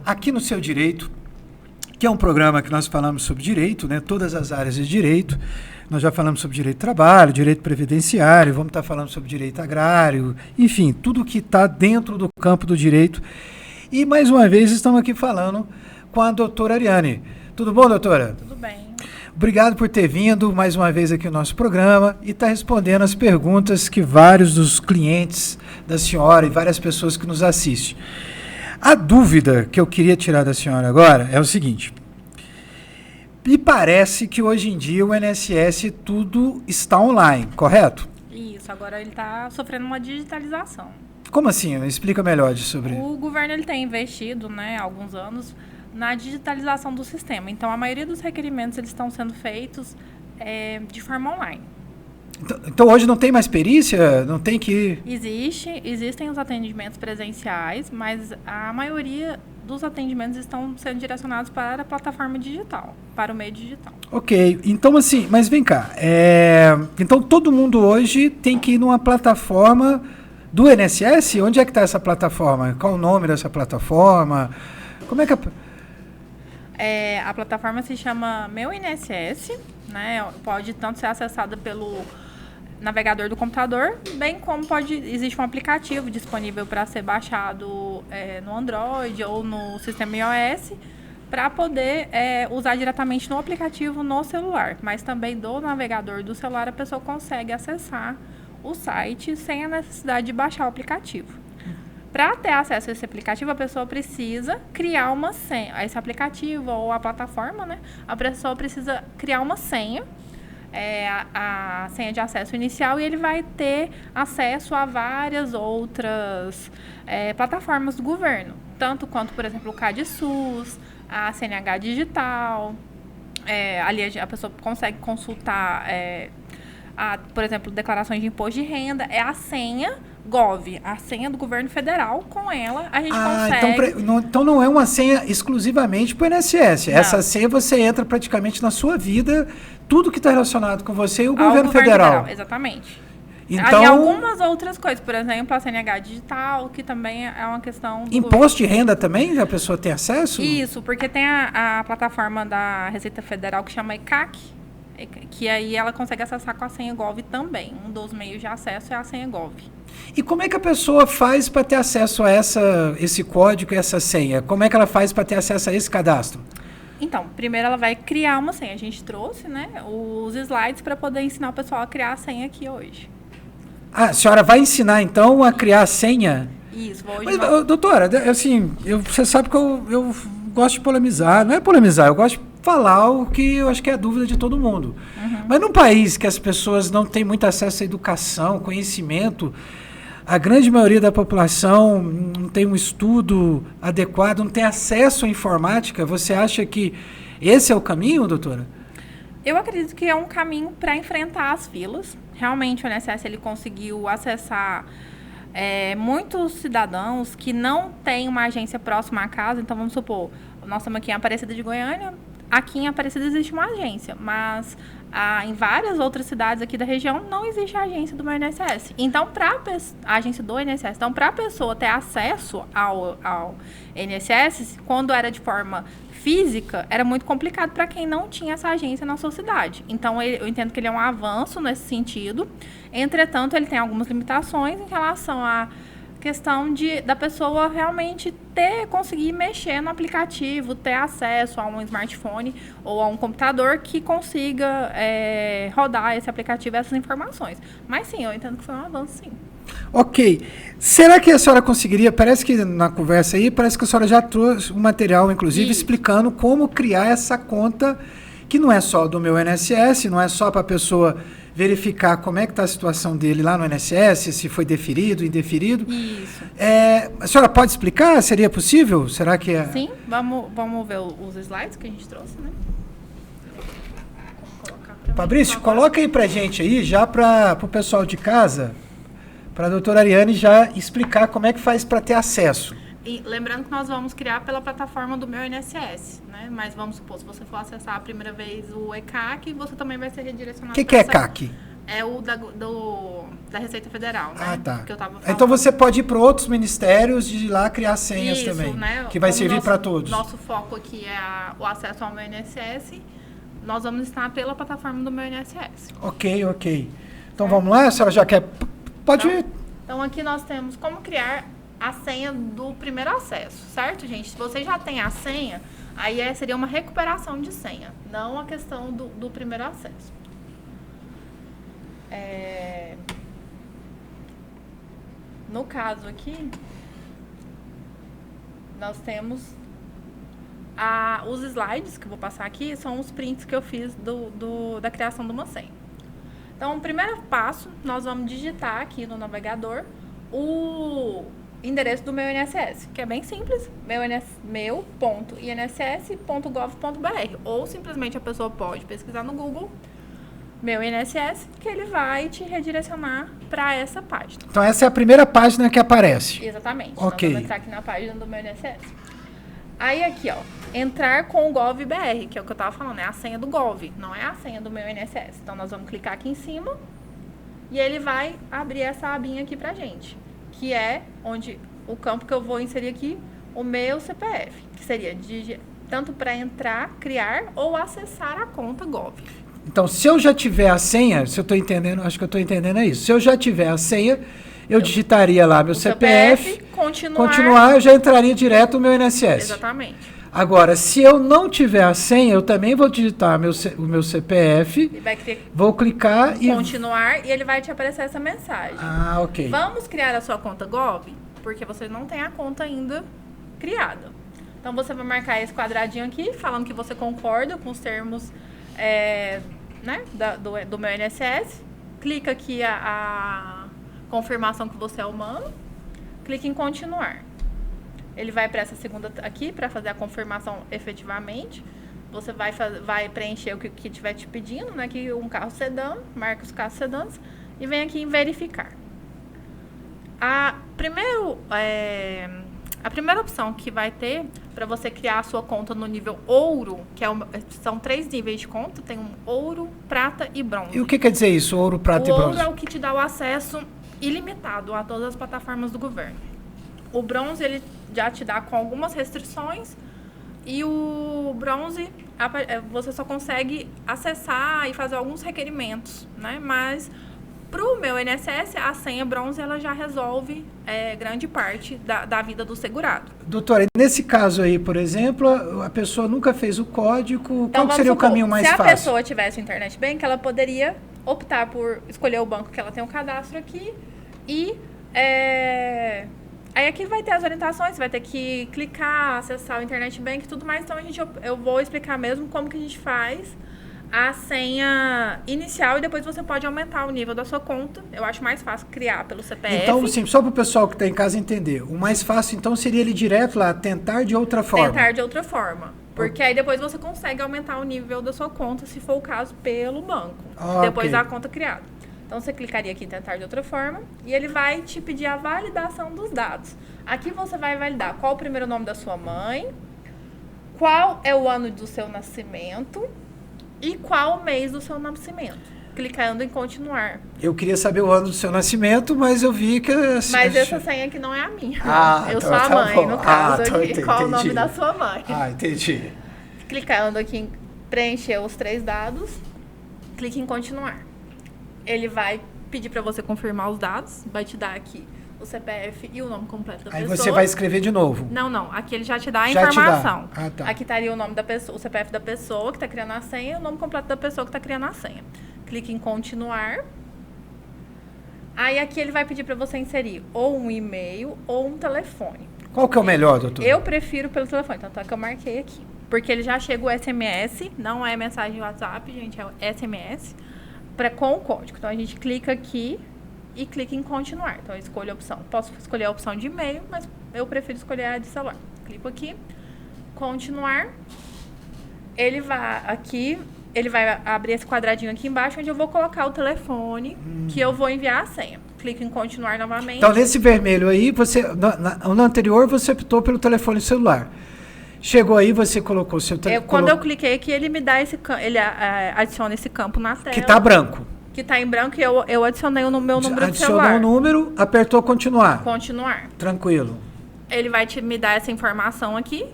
aqui no Seu Direito, que é um programa que nós falamos sobre direito, né? Todas as áreas de direito. Nós já falamos sobre direito do trabalho, direito previdenciário, vamos estar falando sobre direito agrário, enfim, tudo que está dentro do campo do direito. E, mais uma vez, estamos aqui falando com a doutora Ariane. Tudo bom, doutora? Tudo bem. Obrigado por ter vindo mais uma vez aqui no nosso programa e estar respondendo as perguntas que vários dos clientes da senhora e várias pessoas que nos assistem. A dúvida que eu queria tirar da senhora agora é o seguinte. Me parece que hoje em dia o INSS tudo está online, correto? Isso, agora ele está sofrendo uma digitalização. Como assim? Me explica melhor sobre O governo ele tem investido, né, há alguns anos, na digitalização do sistema. Então, a maioria dos requerimentos eles estão sendo feitos de forma online. Então, hoje não tem mais perícia? Não tem que... Existem os atendimentos presenciais, mas a maioria dos atendimentos estão sendo direcionados para a plataforma digital, para o meio digital. Ok, então assim, mas vem cá, então todo mundo hoje tem que ir numa plataforma do INSS? Onde é que está essa plataforma? Qual o nome dessa plataforma? Como é que a plataforma se chama Meu INSS, né? Pode tanto ser acessada pelo navegador do computador, bem como existe um aplicativo disponível para ser baixado no Android ou no sistema iOS, para poder usar diretamente no aplicativo no celular. Mas também do navegador do celular a pessoa consegue acessar o site sem a necessidade de baixar o aplicativo. Para ter acesso a esse aplicativo, a pessoa precisa criar uma senha. Esse aplicativo ou a plataforma, né? A pessoa precisa criar uma senha, a senha de acesso inicial, e ele vai ter acesso a várias outras plataformas do governo. Tanto quanto, por exemplo, o CadSUS, a CNH Digital. Ali a pessoa consegue consultar, por exemplo, declarações de imposto de renda. É a senha Gov, a senha do governo federal. Com ela, a gente consegue... Então não é uma senha exclusivamente para o INSS. Não. Essa senha você entra praticamente na sua vida, tudo que está relacionado com você e o governo federal. Exatamente. Então, e algumas outras coisas, por exemplo, a CNH Digital, que também é uma questão... Imposto de renda também, a pessoa tem acesso? Isso, porque tem a plataforma da Receita Federal que chama ECAC, que aí ela consegue acessar com a senha Gov também. Um dos meios de acesso é a senha Gov. E como é que a pessoa faz para ter acesso a esse código e essa senha? Como é que ela faz para ter acesso a esse cadastro? Então, primeiro ela vai criar uma senha. A gente trouxe, né, os slides para poder ensinar o pessoal a criar a senha aqui hoje. A senhora vai ensinar, então, a criar a senha? Isso, vou hoje. Mas, doutora, assim, você sabe que eu gosto de polemizar. Não é polemizar, eu gosto de falar o que eu acho que é a dúvida de todo mundo. Uhum. Mas num país que as pessoas não têm muito acesso à educação, conhecimento, a grande maioria da população não tem um estudo adequado, não tem acesso à informática, você acha que esse é o caminho, doutora? Eu acredito que é um caminho para enfrentar as filas. Realmente o INSS ele conseguiu acessar muitos cidadãos que não têm uma agência próxima à casa. Então, vamos supor, nós estamos aqui em Aparecida de Goiânia. Aqui em Aparecida existe uma agência, mas em várias outras cidades aqui da região não existe a agência do meu INSS. Então, a agência do INSS, então, para a pessoa ter acesso ao INSS, quando era de forma física, era muito complicado para quem não tinha essa agência na sua cidade. Então, eu entendo que ele é um avanço nesse sentido. Entretanto, ele tem algumas limitações em relação à questão da pessoa realmente conseguir mexer no aplicativo, ter acesso a um smartphone ou a um computador que consiga rodar esse aplicativo e essas informações. Mas sim, eu entendo que foi um avanço, sim. Ok. Será que a senhora conseguiria, parece que na conversa aí, parece que a senhora já trouxe um material, inclusive, explicando como criar essa conta, que não é só do meu INSS, não é só para a pessoa verificar como é que está a situação dele lá no INSS, se foi deferido, indeferido. Isso. A senhora pode explicar? Seria possível? Será que é... Sim, vamos ver os slides que a gente trouxe, né? Fabrício, coloca aí pra gente aí, já para o pessoal de casa, para a doutora Ariane já explicar como é que faz para ter acesso. E lembrando que nós vamos criar pela plataforma do meu INSS, né? Mas vamos supor, se você for acessar a primeira vez o ECAC, você também vai ser redirecionado. O que é ECAC? É o da Receita Federal, né? Ah, tá. Que eu tava falando. Então você pode ir para outros ministérios e ir lá criar senhas Isso, também, né? que vai Como servir para todos. Nosso foco aqui é o acesso ao meu INSS. Nós vamos estar pela plataforma do meu INSS. Ok. Então vamos lá, a senhora já quer... Pode ir. Então aqui nós temos como criar a senha do primeiro acesso, certo, gente? Se você já tem a senha, aí seria uma recuperação de senha, não a questão do primeiro acesso. No caso aqui, nós temos os slides que eu vou passar aqui, são os prints que eu fiz da criação de uma senha. Então, o primeiro passo, nós vamos digitar aqui no navegador o endereço do meu INSS, que é bem simples, meu.inss.gov.br, ou simplesmente a pessoa pode pesquisar no Google meu INSS, que ele vai te redirecionar para essa página. Então essa é a primeira página que aparece. Exatamente. Ok. Nós vamos entrar aqui na página do meu INSS. Aí aqui, ó, entrar com o GovBR, que é o que eu tava falando, é a senha do Gov, não é a senha do meu INSS. Então nós vamos clicar aqui em cima e ele vai abrir essa abinha aqui pra gente, que é onde o campo que eu vou inserir aqui, o meu CPF, que seria tanto para entrar, criar ou acessar a conta Gov. Então, se eu já tiver a senha, se eu estou entendendo, acho que eu estou entendendo isso. Se eu já tiver a senha, eu digitaria lá meu CPF, continuar, eu já entraria direto no meu INSS. Exatamente. Agora, se eu não tiver a senha, eu também vou digitar o meu CPF, vou clicar e... Continuar, e ele vai te aparecer essa mensagem. Ah, ok. Vamos criar a sua conta Gov, porque você não tem a conta ainda criada. Então, você vai marcar esse quadradinho aqui, falando que você concorda com os termos... né, do meu INSS, clica aqui a confirmação que você é humano, clica em continuar. Ele vai para essa segunda aqui para fazer a confirmação efetivamente. Você vai preencher o que estiver te pedindo, né, que um carro sedã, marca os carros sedãs e vem aqui em verificar. A primeira opção que vai ter para você criar a sua conta no nível ouro, que são 3 níveis de conta, tem um ouro, prata e bronze. E o que quer dizer isso, ouro, prata e bronze? O ouro é o que te dá o acesso ilimitado a todas as plataformas do governo. O bronze, ele já te dá com algumas restrições, e o bronze, você só consegue acessar e fazer alguns requerimentos, né? Mas... para o meu INSS, a senha bronze ela já resolve grande parte da vida do segurado. Doutora, nesse caso aí, por exemplo, a pessoa nunca fez o código, então, qual seria o caminho mais fácil? Se a pessoa tivesse o Internet Bank, ela poderia optar por escolher o banco que ela tem um cadastro aqui e... aí aqui vai ter as orientações, você vai ter que clicar, acessar o Internet Bank e tudo mais. Então, eu vou explicar mesmo como que a gente faz a senha inicial e depois você pode aumentar o nível da sua conta. Eu acho mais fácil criar pelo CPF. Então, sim, só para o pessoal que está em casa entender, o mais fácil, então, seria ele direto lá, tentar de outra forma. Tentar de outra forma. Porque aí depois você consegue aumentar o nível da sua conta, se for o caso, pelo banco. Depois da conta criada. Então, você clicaria aqui em tentar de outra forma e ele vai te pedir a validação dos dados. Aqui você vai validar qual o primeiro nome da sua mãe, qual é o ano do seu nascimento e qual o mês do seu nascimento. Clicando em continuar. Eu queria saber o ano do seu nascimento, mas eu vi que... Mas essa senha aqui não é a minha. Eu sou a mãe, no caso aqui. Entendi. Qual o nome da sua mãe? Entendi. Clicando aqui em preencher os 3 dados, clique em continuar. Ele vai pedir para você confirmar os dados, vai te dar aqui o CPF e o nome completo da pessoa. Aí você vai escrever de novo. Não. Aqui ele já te dá a informação. Tá. Aqui estaria o nome da pessoa, o CPF da pessoa que está criando a senha e o nome completo da pessoa que está criando a senha. Clique em continuar. Aí aqui ele vai pedir para você inserir ou um e-mail ou um telefone. Qual que é o melhor, doutor? Eu prefiro pelo telefone, tanto é que eu marquei aqui. Porque ele já chega o SMS, não é mensagem WhatsApp, gente, é o SMS, com o código. Então a gente clica aqui e clica em continuar. Então eu escolho a opção. Posso escolher a opção de e-mail, mas eu prefiro escolher a de celular. Clico aqui, continuar. Ele vai abrir esse quadradinho aqui embaixo, onde eu vou colocar o telefone que eu vou enviar a senha. Clico em continuar novamente. Então, nesse vermelho aí, no anterior, você optou pelo telefone celular. Chegou aí, você colocou o seu telefone. Quando eu cliquei aqui, ele me dá ele adiciona esse campo na tela. Que está branco. que tá em branco e eu adicionei o meu número de Adicionou celular. o número, apertou continuar. Continuar. Tranquilo. Ele vai me dar essa informação aqui,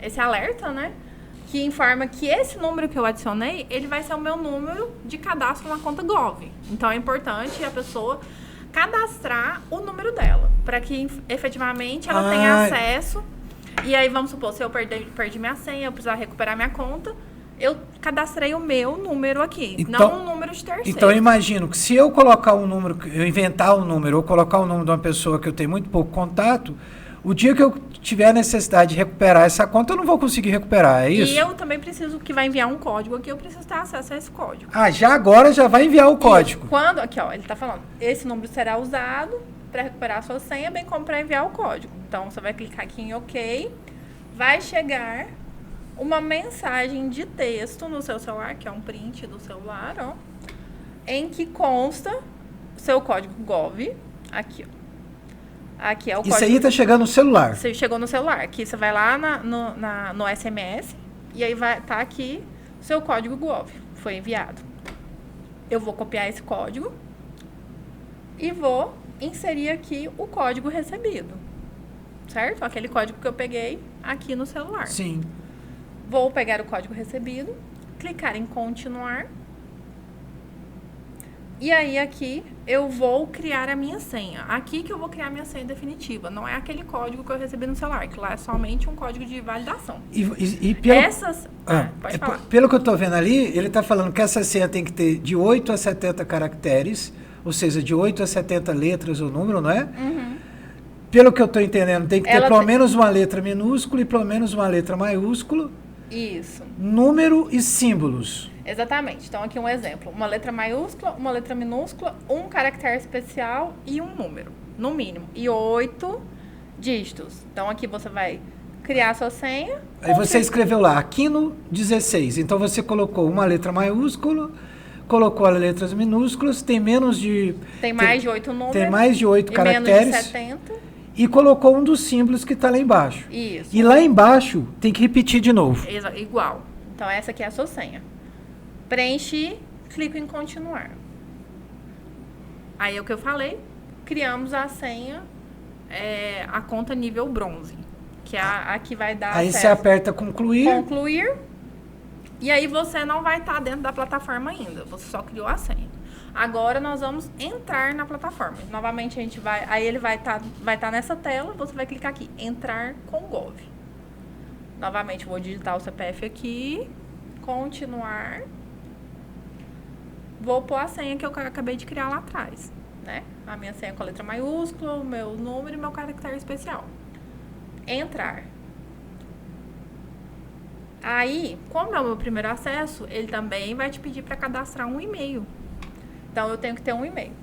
esse alerta, né? Que informa que esse número que eu adicionei, ele vai ser o meu número de cadastro na conta Gov. Então, é importante a pessoa cadastrar o número dela, para que efetivamente ela tenha acesso. E aí, vamos supor, se eu perdi minha senha, eu precisar recuperar minha conta, eu cadastrei o meu número aqui, então, não um número de terceiro. Então, eu imagino que se eu colocar um número, eu inventar um número, ou colocar o nome de uma pessoa que eu tenho muito pouco contato, o dia que eu tiver a necessidade de recuperar essa conta, eu não vou conseguir recuperar, é isso? E eu também preciso que vai enviar um código aqui, eu preciso ter acesso a esse código. Já agora já vai enviar o código. Quando, aqui ó, ele tá falando, esse número será usado para recuperar a sua senha, bem como para enviar o código. Então, você vai clicar aqui em OK, vai chegar uma mensagem de texto no seu celular, que é um print do celular, ó, em que consta o seu código Gov, aqui, ó. Aqui é o código. Isso aí tá chegando no celular. Você chegou no celular. Aqui você vai lá no SMS e aí vai tá aqui o seu código Gov. Foi enviado. Eu vou copiar esse código e vou inserir aqui o código recebido. Certo? Aquele código que eu peguei aqui no celular. Sim. Vou pegar o código recebido, clicar em continuar. E aí, aqui, eu vou criar a minha senha. Aqui que eu vou criar a minha senha definitiva. Não é aquele código que eu recebi no celular, que lá é somente um código de validação. E pelo, pode falar. Pelo que eu estou vendo ali, ele está falando que essa senha tem que ter de 8 a 70 caracteres, ou seja, de 8 a 70 letras o número, não é? Uhum. Pelo que eu estou entendendo, tem que ter pelo menos uma letra minúscula e pelo menos uma letra maiúscula. Isso. Número e símbolos. Exatamente. Então, aqui um exemplo. Uma letra maiúscula, uma letra minúscula, um caractere especial e um número, no mínimo. E 8 dígitos. Então, aqui você vai criar a sua senha. Aí você escreveu lá, Aquino 16. Então, você colocou uma letra maiúscula, colocou as letras minúsculas, tem menos de... Tem mais de 8 números. Tem mais de 8 caracteres. Menos de 70. E colocou um dos símbolos que está lá embaixo. Isso. E lá embaixo tem que repetir de novo. Igual. Então, essa aqui é a sua senha. Preenchi, clico em continuar. Aí é o que eu falei, criamos a senha, a conta nível bronze, que é a que vai dar Aí acesso. você aperta concluir. Concluir. E aí você não vai estar dentro da plataforma ainda, você só criou a senha. Agora nós vamos entrar na plataforma. Novamente a gente vai, aí ele vai estar nessa tela, você vai clicar aqui, entrar com Gov. Novamente vou digitar o CPF aqui, continuar. Vou pôr a senha que eu acabei de criar lá atrás, né? A minha senha com a letra maiúscula, o meu número e meu caractere especial. Entrar. Aí, como é o meu primeiro acesso, ele também vai te pedir para cadastrar um e-mail. Então, eu tenho que ter um e-mail.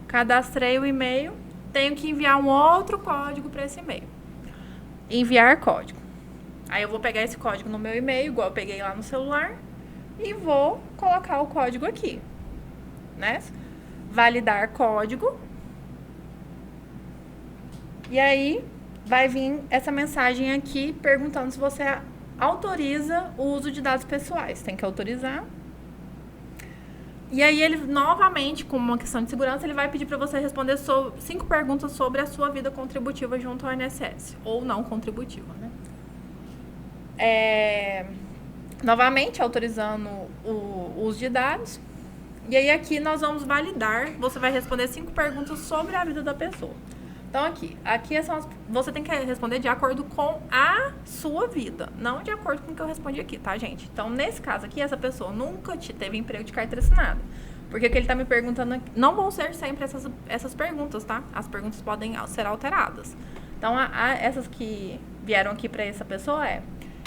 Cadastrei o e-mail, tenho que enviar um outro código para esse e-mail. Enviar código. Aí, eu vou pegar esse código no meu e-mail, igual eu peguei lá no celular, e vou colocar o código aqui. Né? Validar código. E aí vai vir essa mensagem aqui perguntando se você autoriza o uso de dados pessoais. Tem que autorizar. E aí ele novamente, como uma questão de segurança, ele vai pedir para você responder 5 perguntas sobre a sua vida contributiva junto ao INSS ou não contributiva, né? Novamente autorizando o uso de dados. E aí aqui nós vamos validar, você vai responder 5 perguntas sobre a vida da pessoa. Então aqui você tem que responder de acordo com a sua vida, não de acordo com o que eu respondi aqui, tá, gente? Então nesse caso aqui, essa pessoa nunca teve emprego de carteira assinada. Porque o que ele tá me perguntando aqui, não vão ser sempre essas perguntas, tá? As perguntas podem ser alteradas. Então essas que vieram aqui para essa pessoa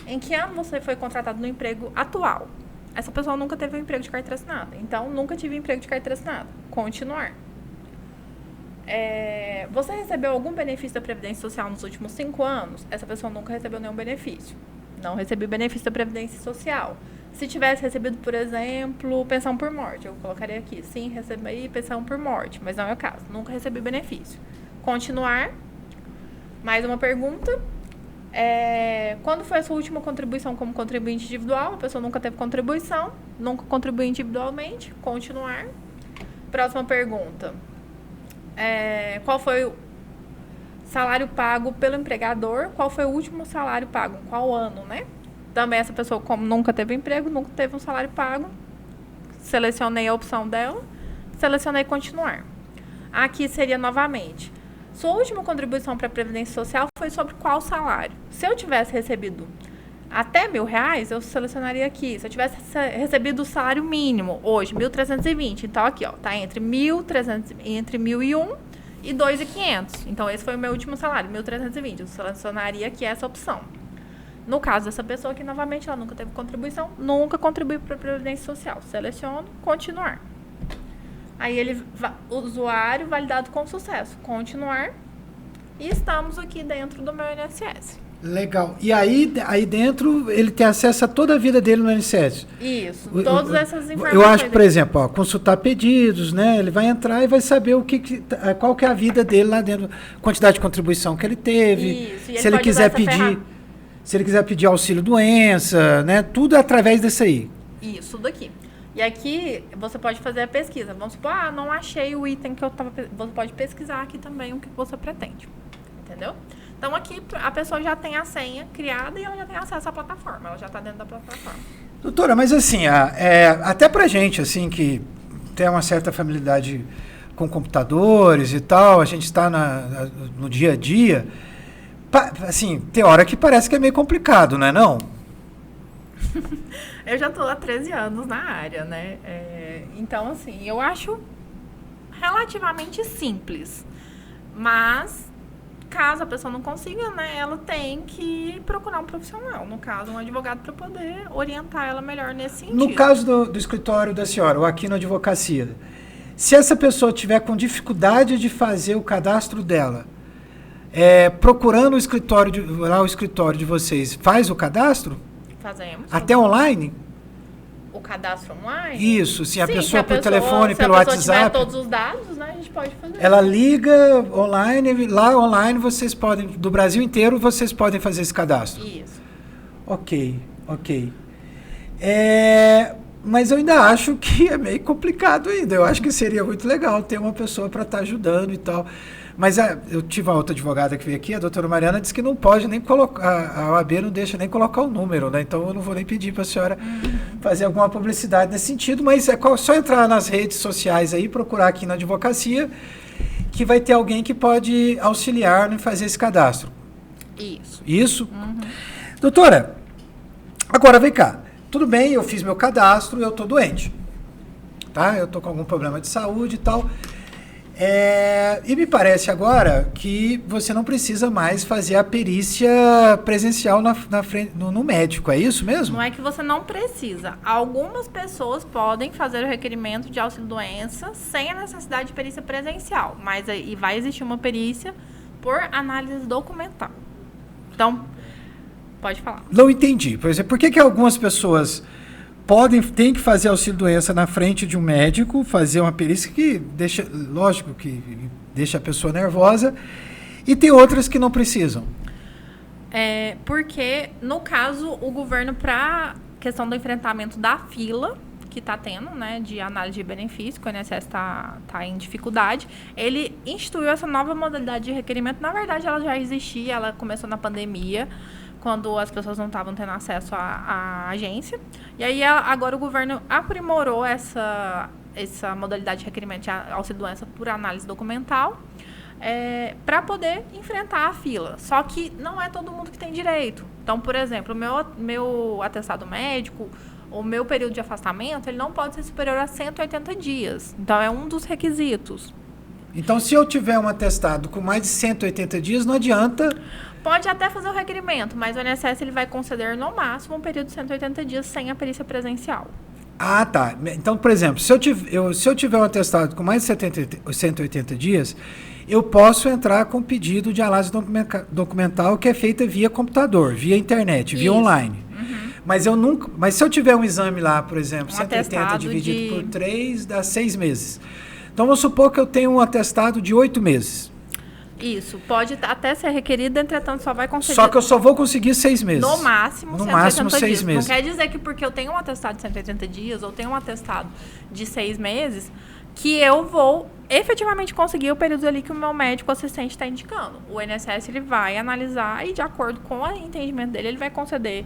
em que ano você foi contratado no emprego atual? Essa pessoa nunca teve um emprego de carteira assinada. Então, nunca tive emprego de carteira assinada. Continuar. Você recebeu algum benefício da Previdência Social nos últimos 5 anos? Essa pessoa nunca recebeu nenhum benefício. Não recebi benefício da Previdência Social. Se tivesse recebido, por exemplo, pensão por morte, eu colocaria aqui. Sim, recebi pensão por morte, mas não é o caso. Nunca recebi benefício. Continuar. Mais uma pergunta. Quando foi a sua última contribuição como contribuinte individual? A pessoa nunca teve contribuição, nunca contribuiu individualmente. Continuar. Próxima pergunta. Qual foi o salário pago pelo empregador? Qual foi o último salário pago? Qual ano, né? Também essa pessoa, como nunca teve emprego, nunca teve um salário pago. Selecionei a opção dela. Selecionei continuar. Aqui seria novamente. Sua última contribuição para a Previdência Social foi sobre qual salário? Se eu tivesse recebido até R$1.000, eu selecionaria aqui. Se eu tivesse recebido o salário mínimo, hoje, 1.320. Então, aqui, ó, tá entre 1.001 e 2.500. Então, esse foi o meu último salário, 1.320. Eu selecionaria aqui essa opção. No caso dessa pessoa aqui, novamente, ela nunca teve contribuição, nunca contribuiu para a Previdência Social. Seleciono, continuar. Aí usuário validado com sucesso. Continuar. E estamos aqui dentro do meu INSS. Legal. E aí dentro ele tem acesso a toda a vida dele no INSS. Isso. Todas essas informações. Eu acho que, por exemplo, consultar pedidos, né? Ele vai entrar e vai saber qual que é a vida dele lá dentro, quantidade de contribuição que ele teve. Isso. Se ele quiser pedir auxílio doença, né? Tudo através desse aí. Isso daqui. E aqui você pode fazer a pesquisa. Vamos supor, não achei o item que eu estava... Você pode pesquisar aqui também o que você pretende. Entendeu? Então, aqui a pessoa já tem a senha criada e ela já tem acesso à plataforma. Ela já está dentro da plataforma. Doutora, mas assim, até pra gente, assim, que tem uma certa familiaridade com computadores e tal, a gente está no dia a dia, assim, tem hora que parece que é meio complicado, não é não? Eu já estou há 13 anos na área, né? Então, assim, eu acho relativamente simples. Mas, caso a pessoa não consiga, né, ela tem que procurar um profissional. No caso, um advogado, para poder orientar ela melhor nesse sentido. No caso do escritório da senhora, ou aqui na advocacia, se essa pessoa tiver com dificuldade de fazer o cadastro dela, procurando o escritório de vocês, faz o cadastro? Fazemos. Até online? O cadastro online? Isso, sim, a pessoa por telefone, pelo WhatsApp. Se a pessoa tiver todos os dados, né, a gente pode fazer. Ela liga online, lá online vocês podem, do Brasil inteiro, vocês podem fazer esse cadastro. Isso. Ok. Mas eu ainda acho que é meio complicado ainda. Eu acho que seria muito legal ter uma pessoa para estar ajudando e tal. Mas eu tive uma outra advogada que veio aqui, a doutora Mariana, disse que não pode nem colocar, a OAB não deixa nem colocar o número, né? Então eu não vou nem pedir para a senhora fazer alguma publicidade nesse sentido, mas é só entrar nas redes sociais aí, procurar aqui na advocacia, que vai ter alguém que pode auxiliar em fazer esse cadastro. Isso? Doutora, agora vem cá. Tudo bem, eu fiz meu cadastro, eu estou doente. Tá? Eu estou com algum problema de saúde e tal. E me parece agora que você não precisa mais fazer a perícia presencial na frente, no médico, é isso mesmo? Não é que você não precisa. Algumas pessoas podem fazer o requerimento de auxílio-doença sem a necessidade de perícia presencial, mas aí vai existir uma perícia por análise documental. Então, pode falar. Não entendi. Por exemplo, por que algumas pessoas têm que fazer auxílio-doença na frente de um médico, fazer uma perícia que deixa, lógico, que deixa a pessoa nervosa, e tem outras que não precisam? Porque, no caso, o governo, para questão do enfrentamento da fila que está tendo, né, de análise de benefício, que o INSS está em dificuldade, ele instituiu essa nova modalidade de requerimento. Na verdade, ela já existia, ela começou na pandemia, quando as pessoas não estavam tendo acesso à agência. E aí, agora o governo aprimorou essa modalidade de requerimento de auxílio-doença por análise documental para poder enfrentar a fila. Só que não é todo mundo que tem direito. Então, por exemplo, o meu atestado médico, o meu período de afastamento, ele não pode ser superior a 180 dias. Então, é um dos requisitos. Então, se eu tiver um atestado com mais de 180 dias, não adianta... Pode até fazer o requerimento, mas o INSS ele vai conceder no máximo um período de 180 dias sem a perícia presencial. Ah, tá. Então, por exemplo, se eu tiver um atestado com mais de 180 dias, eu posso entrar com pedido de análise documental que é feita via computador, via internet, via online. Mas se eu tiver um exame lá, por exemplo, 180 dividido por 3, dá 6 meses. Então, vamos supor que eu tenho um atestado de 8 meses. Isso, pode até ser requerido, entretanto só vai conceder... Só que eu só vou conseguir 6 meses. No máximo, no máximo 6 dias. meses. Não quer dizer que porque eu tenho um atestado de 180 dias ou tenho um atestado de 6 meses, que eu vou efetivamente conseguir o período ali que o meu médico assistente está indicando. O INSS ele vai analisar e, de acordo com o entendimento dele, ele vai conceder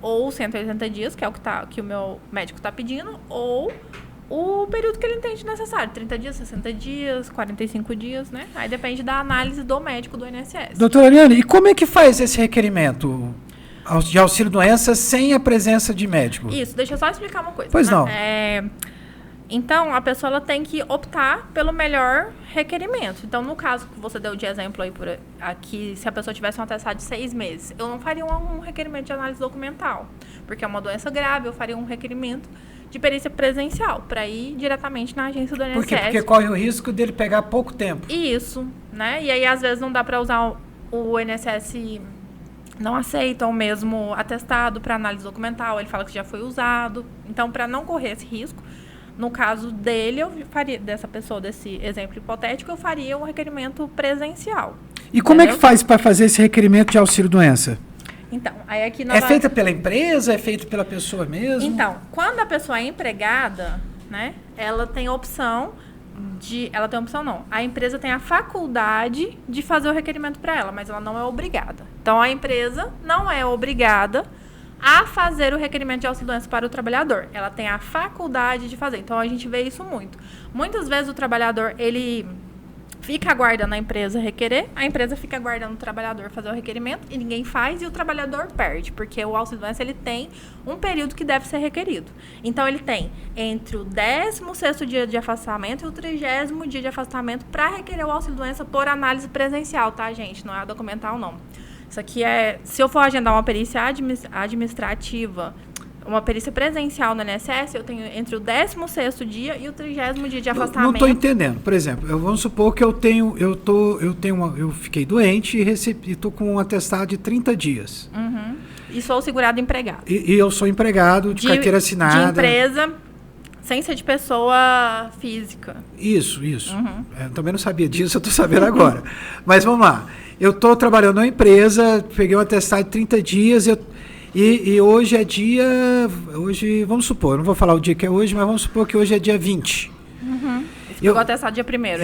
ou 180 dias, que é o que o meu médico está pedindo, ou o período que ele entende necessário. 30 dias, 60 dias, 45 dias, né? Aí depende da análise do médico do INSS. Doutora Ariane, e como é que faz esse requerimento de auxílio-doença sem a presença de médico? Isso, deixa eu só explicar uma coisa. Pois né? não. Então, a pessoa ela tem que optar pelo melhor requerimento. Então, no caso que você deu de exemplo aí aqui, se a pessoa tivesse um atestado de 6 meses, eu não faria um requerimento de análise documental, porque é uma doença grave, eu faria um requerimento de perícia presencial, para ir diretamente na agência do INSS. Por quê? Porque corre o risco dele pegar pouco tempo. Isso, né? E aí, às vezes, não dá para usar o INSS... não aceita o mesmo atestado para análise documental, ele fala que já foi usado. Então, para não correr esse risco, no caso dele, eu faria, dessa pessoa, desse exemplo hipotético, eu faria um requerimento presencial. E como é que faz para fazer esse requerimento de auxílio-doença? Então, aí aqui É feita pela empresa? É feito pela pessoa mesmo? Então, quando a pessoa é empregada, né, ela tem opção de... Ela tem opção não. A empresa tem a faculdade de fazer o requerimento para ela, mas ela não é obrigada. Então, a empresa não é obrigada a fazer o requerimento de auxílio-doença para o trabalhador. Ela tem a faculdade de fazer. Então, a gente vê isso muito. Muitas vezes o trabalhador, ele fica aguardando a empresa requerer, a empresa fica aguardando o trabalhador fazer o requerimento e ninguém faz e o trabalhador perde, porque o auxílio-doença ele tem um período que deve ser requerido. Então, ele tem entre o 16º dia de afastamento e o 30º dia de afastamento para requerer o auxílio-doença por análise presencial, tá, gente? Não é a documental, não. Isso aqui é... Se eu for agendar uma perícia administrativa, uma perícia presencial no INSS, eu tenho entre o 16º dia e o 30º dia de afastamento. Não estou entendendo. Por exemplo, vamos supor que eu fiquei doente e estou com um atestado de 30 dias. Uhum. E sou segurado empregado. E eu sou empregado de carteira assinada. De empresa, sem ser de pessoa física. Isso. Uhum. Eu também não sabia disso, eu estou sabendo agora. Mas vamos lá. Eu estou trabalhando numa empresa, peguei um atestado de 30 dias e hoje é dia... Hoje, vamos supor, eu não vou falar o dia que é hoje, mas vamos supor que hoje é dia 20. Uhum. Você pegou o atestado dia 1º,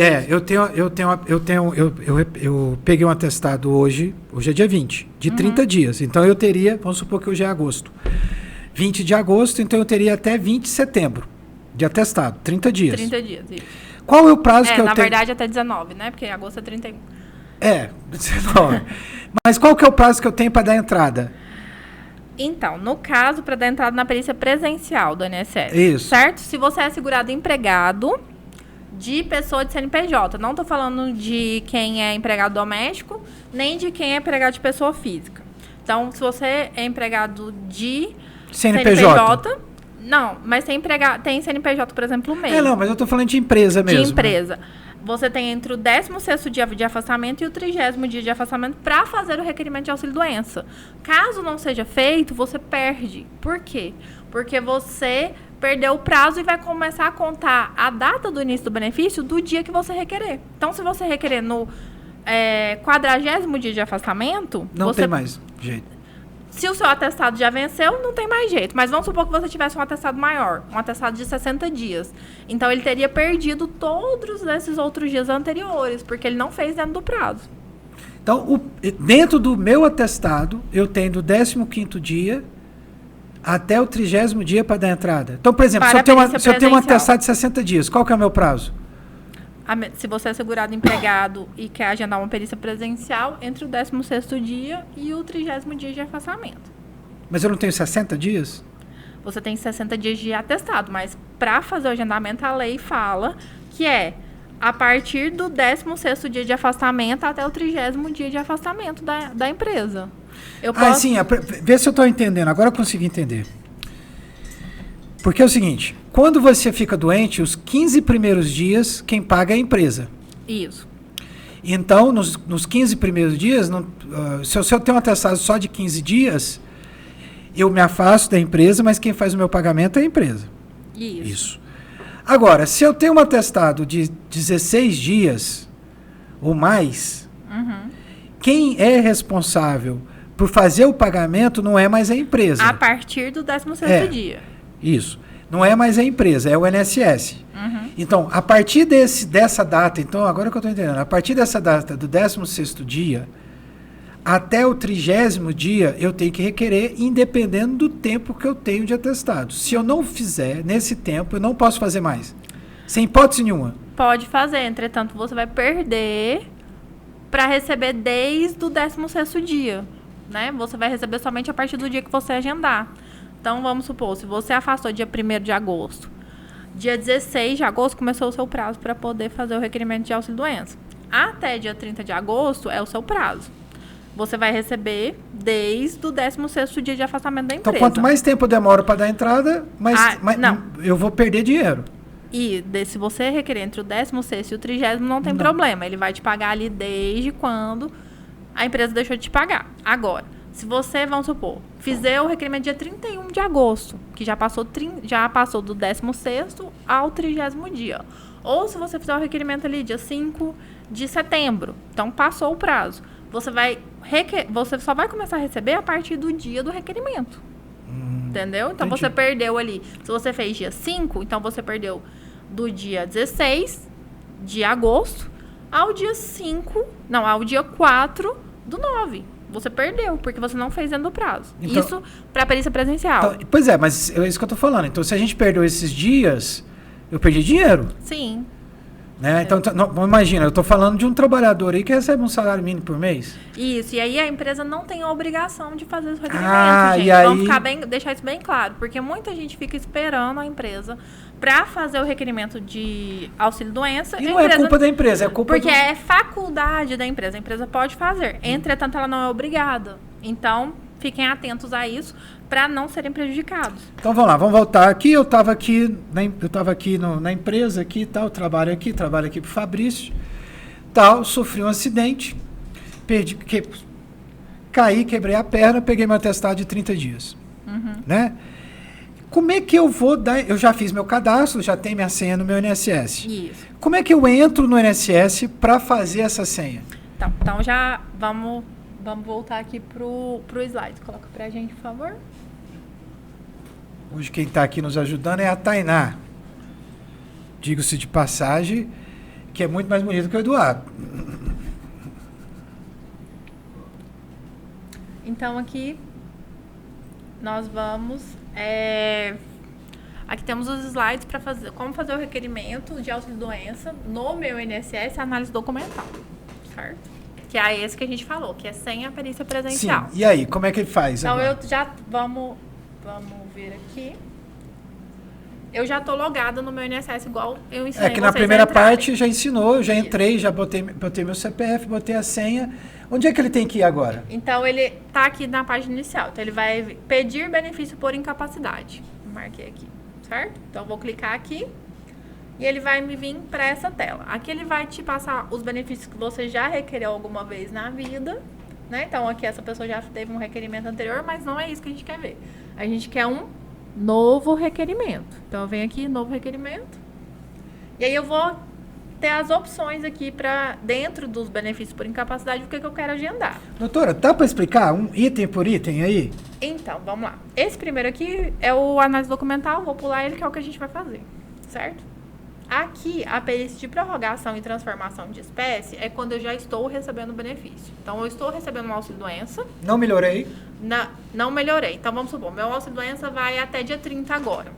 eu peguei um atestado hoje é dia 20, de 30 dias. Então eu teria, vamos supor que hoje é agosto. 20 de agosto, então eu teria até 20 de setembro de atestado, 30 dias. 30 dias, isso. Qual é o prazo que eu tenho? Na verdade até 19, né? Porque agosto é 31. 19. Mas qual que é o prazo que eu tenho para dar entrada? Então, no caso, para dar entrada na perícia presencial do INSS. Isso. Certo? Se você é segurado empregado de pessoa de CNPJ. Não estou falando de quem é empregado doméstico, nem de quem é empregado de pessoa física. Então, se você é empregado de CNPJ não, mas tem CNPJ, por exemplo, mesmo. Não, mas eu estou falando de empresa mesmo. De empresa. Você tem entre o 16º dia de afastamento e o 30º dia de afastamento para fazer o requerimento de auxílio-doença. Caso não seja feito, você perde. Por quê? Porque você perdeu o prazo e vai começar a contar a data do início do benefício do dia que você requerer. Então, se você requerer no 40º dia de afastamento... Não tem mais jeito. Se o seu atestado já venceu, não tem mais jeito. Mas vamos supor que você tivesse um atestado maior, um atestado de 60 dias. Então, ele teria perdido todos esses outros dias anteriores, porque ele não fez dentro do prazo. Então, dentro do meu atestado, eu tenho do 15º dia até o 30º dia para dar entrada. Então, por exemplo, se eu tenho um atestado de 60 dias, qual que é o meu prazo? Se você é segurado empregado e quer agendar uma perícia presencial, entre o 16º dia e o 30º dia de afastamento. Mas eu não tenho 60 dias? Você tem 60 dias de atestado, mas para fazer o agendamento, a lei fala que é a partir do 16º dia de afastamento até o 30º dia de afastamento da empresa. Sim, vê se eu estou entendendo. Agora eu consegui entender. Porque é o seguinte, quando você fica doente, os 15 primeiros dias, quem paga é a empresa. Isso. Então, nos 15 primeiros dias, se eu tenho um atestado só de 15 dias, eu me afasto da empresa, mas quem faz o meu pagamento é a empresa. Isso. Agora, se eu tenho um atestado de 16 dias ou mais, Quem é responsável por fazer o pagamento não é mais a empresa. A partir do 16º dia. Isso. Não é mais a empresa, é o INSS. Então, a partir dessa data, então, agora que eu estou entendendo, a partir dessa data do 16º dia, até o 30º dia, eu tenho que requerer, independendo do tempo que eu tenho de atestado. Se eu não fizer nesse tempo, eu não posso fazer mais. Sem hipótese nenhuma. Pode fazer, entretanto, você vai perder para receber desde o 16º dia, né? Você vai receber somente a partir do dia que você agendar. Então, vamos supor, se você afastou dia 1º de agosto, dia 16 de agosto começou o seu prazo para poder fazer o requerimento de auxílio-doença. Até dia 30 de agosto é o seu prazo. Você vai receber desde o 16º dia de afastamento da empresa. Então, quanto mais tempo eu demoro para dar entrada, eu vou perder dinheiro. E se você requerer entre o 16º e o 30º, não tem problema. Ele vai te pagar ali desde quando a empresa deixou de te pagar. Agora, se você, vamos supor, fizer o requerimento dia 31 de agosto, que já passou do 16º ao 30º dia. Ou se você fizer o requerimento ali dia 5 de setembro, então passou o prazo. Você só vai começar a receber a partir do dia do requerimento. Entendeu? Então, entendi. você perdeu ali. Se você fez dia 5, então você perdeu do dia 16 de agosto ao dia 4 do 9. Você perdeu, porque você não fez dentro do prazo. Então, isso para perícia presencial. Então, pois é, mas é isso que eu tô falando. Então, se a gente perdeu esses dias, eu perdi dinheiro. Sim. Né? Então, imagina, eu tô falando de um trabalhador aí que recebe um salário mínimo por mês. Isso, e aí a empresa não tem a obrigação de fazer os requerimentos, gente. E aí... Vamos deixar isso bem claro, porque muita gente fica esperando a empresa para fazer o requerimento de auxílio-doença. E não é culpa da empresa, é culpa porque é faculdade da empresa. A empresa pode fazer. Entretanto, ela não é obrigada. Então, fiquem atentos a isso para não serem prejudicados. Então, vamos lá, vamos voltar aqui. Eu estava aqui na empresa, aqui, tal, trabalho aqui pro Fabrício, tal, sofri um acidente, caí, quebrei a perna, peguei meu atestado de 30 dias. Né? Como é que eu vou dar... Eu já fiz meu cadastro, já tenho minha senha no meu INSS. Isso. Como é que eu entro no INSS para fazer essa senha? Então já vamos voltar aqui pro slide. Coloca pra gente, por favor. Hoje quem está aqui nos ajudando é a Tainá. Digo-se de passagem, que é muito mais bonito que o Eduardo. Então aqui nós vamos... Aqui temos os slides para como fazer o requerimento de auxílio-doença no meu INSS, análise documental, certo? Que é esse que a gente falou, que é sem a perícia presencial. Sim. E aí, como é que ele faz? Então, agora? vamos ver aqui. Eu já estou logada no meu INSS, igual eu ensinei que na primeira parte já ensinou, eu já entrei, já botei meu CPF, botei a senha. Onde é que ele tem que ir agora? Então, ele está aqui na página inicial. Então, ele vai pedir benefício por incapacidade. Marquei aqui, certo? Então, eu vou clicar aqui e ele vai me vir para essa tela. Aqui ele vai te passar os benefícios que você já requereu alguma vez na vida, né? Então, aqui essa pessoa já teve um requerimento anterior, mas não é isso que a gente quer ver. A gente quer um novo requerimento. Então, eu venho aqui, novo requerimento. E aí, eu vou ter as opções aqui para dentro dos benefícios por incapacidade, o que eu quero agendar. Doutora, dá para explicar um item por item aí? Então, vamos lá. Esse primeiro aqui é o análise documental, vou pular ele, que é o que a gente vai fazer, certo? Aqui, a perícia de prorrogação e transformação de espécie é quando eu já estou recebendo o benefício. Então, eu estou recebendo um auxílio-doença. Não melhorei. Não melhorei. Então, vamos supor, meu auxílio-doença vai até dia 30 agora.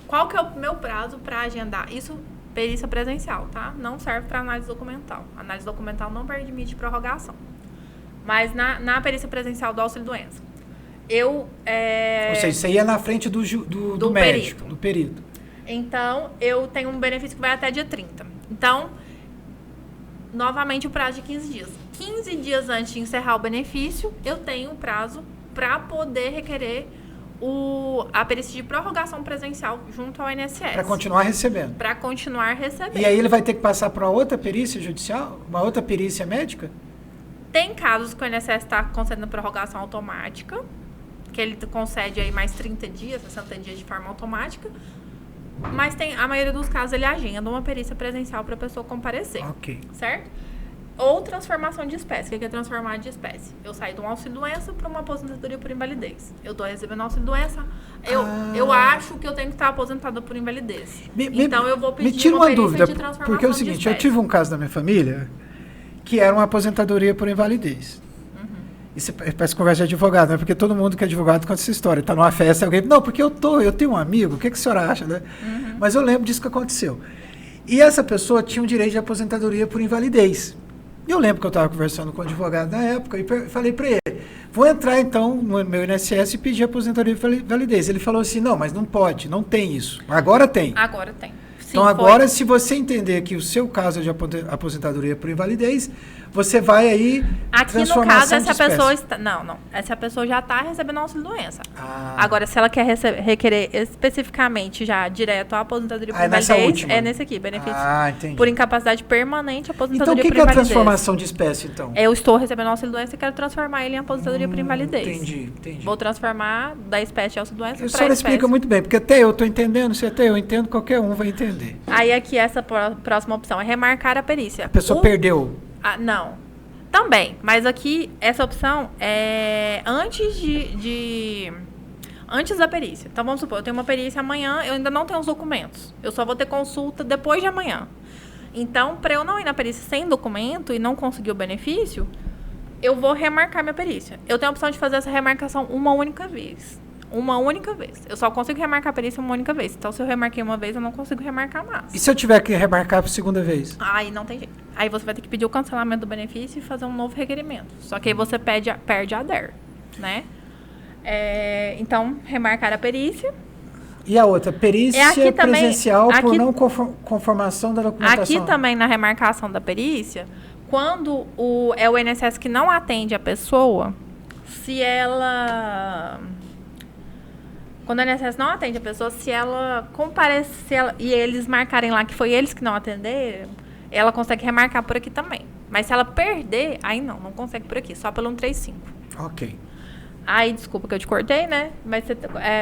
Qual que é o meu prazo para agendar? Isso, perícia presencial, tá? Não serve para análise documental. A análise documental não permite prorrogação. Mas na perícia presencial do auxílio-doença, Ou seja, isso aí é na frente do médico, do perito. Então, eu tenho um benefício que vai até dia 30. Então, novamente o prazo de 15 dias. 15 dias antes de encerrar o benefício, eu tenho um prazo para poder requerer a perícia de prorrogação presencial junto ao INSS. Para continuar recebendo. Para continuar recebendo. E aí ele vai ter que passar para outra perícia judicial? Uma outra perícia médica? Tem casos que o INSS está concedendo prorrogação automática, que ele concede aí mais 30 dias, 60 dias de forma automática. Mas a maioria dos casos ele agenda uma perícia presencial para a pessoa comparecer. Ok. Certo? Ou transformação de espécie. O que é transformar de espécie? Eu saio de um auxílio-doença para uma aposentadoria por invalidez. Eu estou recebendo auxílio-doença, eu acho que eu tenho que estar aposentada por invalidez. Então, eu vou pedir uma perícia de transformação. Porque é o seguinte, eu tive um caso na minha família que era uma aposentadoria por invalidez. Isso parece conversa de advogado, né? Porque todo mundo que é advogado conta essa história. Está numa festa, alguém... Não, porque eu tenho um amigo, o que a senhora acha, né? Mas eu lembro disso que aconteceu. E essa pessoa tinha um direito de aposentadoria por invalidez. E eu lembro que eu estava conversando com o advogado na época e falei para ele, vou entrar então no meu INSS e pedir aposentadoria por invalidez. Ele falou assim, não, mas não pode, não tem isso. Agora tem. Agora tem. Sim, então agora, se você entender que o seu caso é de aposentadoria por invalidez, você vai aí aqui no caso, essa pessoa está... Não. Essa pessoa já está recebendo auxílio-doença. Agora, se ela quer requerer especificamente já direto a aposentadoria por invalidez, é nesse aqui, benefício por incapacidade permanente, aposentadoria por invalidez. Então, o que é a transformação de espécie, então? Eu estou recebendo auxílio-doença e quero transformar ele em aposentadoria por invalidez. Entendi. Vou transformar da espécie de auxílio-doença para a espécie. A senhora explica muito bem, porque até eu estou entendendo, se até eu entendo, qualquer um vai entender. Aí aqui, essa próxima opção é remarcar a perícia. A pessoa perdeu. Não. Também, mas aqui essa opção é antes antes da perícia. Então vamos supor, eu tenho uma perícia amanhã, eu ainda não tenho os documentos. Eu só vou ter consulta depois de amanhã. Então, para eu não ir na perícia sem documento e não conseguir o benefício, eu vou remarcar minha perícia. Eu tenho a opção de fazer essa remarcação uma única vez. Eu só consigo remarcar a perícia uma única vez. Então, se eu remarquei uma vez, eu não consigo remarcar mais. E se eu tiver que remarcar por segunda vez? Aí não tem jeito. Aí você vai ter que pedir o cancelamento do benefício e fazer um novo requerimento. Só que aí você perde a DER, né? Então, remarcar a perícia. E a outra, perícia presencial por não conformação da documentação. Aqui também, na remarcação da perícia, quando é o INSS que não atende a pessoa, quando o INSS não atende a pessoa, se ela comparecer e eles marcarem lá que foi eles que não atenderam, ela consegue remarcar por aqui também. Mas se ela perder, aí não consegue por aqui, só pelo 135. Ok. Aí, desculpa que eu te cortei, né? Mas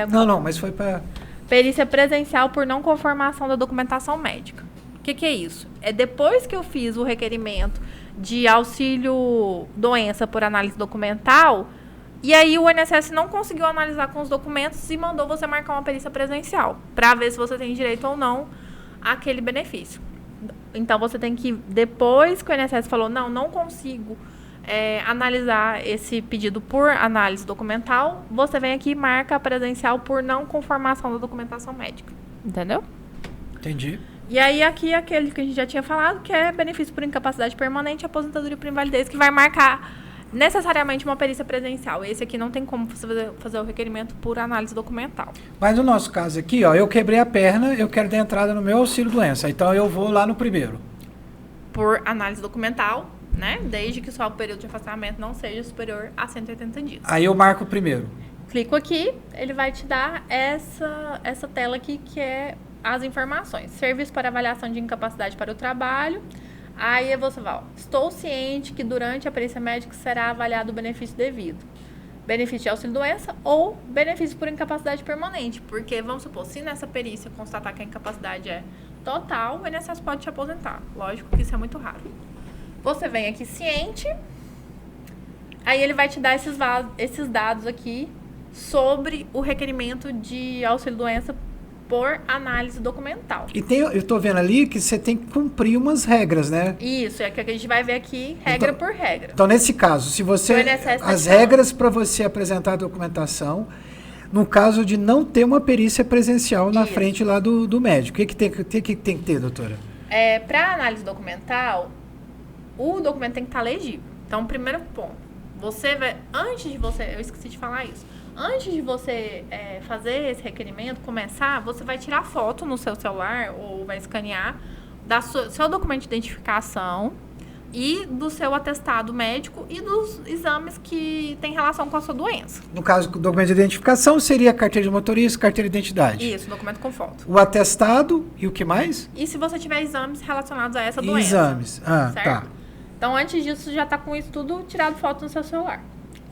não, mas foi para... Perícia presencial por não conformação da documentação médica. O que é isso? É depois que eu fiz o requerimento de auxílio-doença por análise documental... E aí o INSS não conseguiu analisar com os documentos e mandou você marcar uma perícia presencial para ver se você tem direito ou não àquele benefício. Então você tem que, depois que o INSS falou, não consigo analisar esse pedido por análise documental, você vem aqui e marca a presencial por não conformação da documentação médica. Entendeu? Entendi. E aí aqui aquele que a gente já tinha falado, que é benefício por incapacidade permanente e aposentadoria por invalidez, que vai marcar necessariamente uma perícia presencial. Esse aqui não tem como você fazer o requerimento por análise documental. Mas no nosso caso aqui, eu quebrei a perna, eu quero dar entrada no meu auxílio-doença. Então eu vou lá no primeiro. Por análise documental, né? Desde que só o período de afastamento não seja superior a 180 dias. Aí eu marco o primeiro. Clico aqui, ele vai te dar essa tela aqui, que é as informações. Serviço para avaliação de incapacidade para o trabalho. Aí você vai, estou ciente que durante a perícia médica será avaliado o benefício devido. Benefício de auxílio-doença ou benefício por incapacidade permanente. Porque, vamos supor, se nessa perícia constatar que a incapacidade é total, o INSS pode te aposentar. Lógico que isso é muito raro. Você vem aqui ciente, aí ele vai te dar esses dados aqui sobre o requerimento de auxílio-doença por análise documental. E eu estou vendo ali que você tem que cumprir umas regras, né? Isso, é que a gente vai ver aqui regra por regra. Então, nesse caso, se você... As regras para você apresentar a documentação, no caso de não ter uma perícia presencial na frente lá do médico. O que tem que ter, doutora? Para análise documental, o documento tem que estar legível. Então, primeiro ponto, eu esqueci de falar isso. Antes de você fazer esse requerimento, você vai tirar foto no seu celular ou vai escanear seu documento de identificação e do seu atestado médico e dos exames que têm relação com a sua doença. No caso, o documento de identificação seria a carteira de motorista, carteira de identidade. Isso, documento com foto. O atestado e o que mais? E se você tiver exames relacionados a essa doença. Exames, certo? Tá. Então, antes disso, já está com isso tudo tirado foto no seu celular.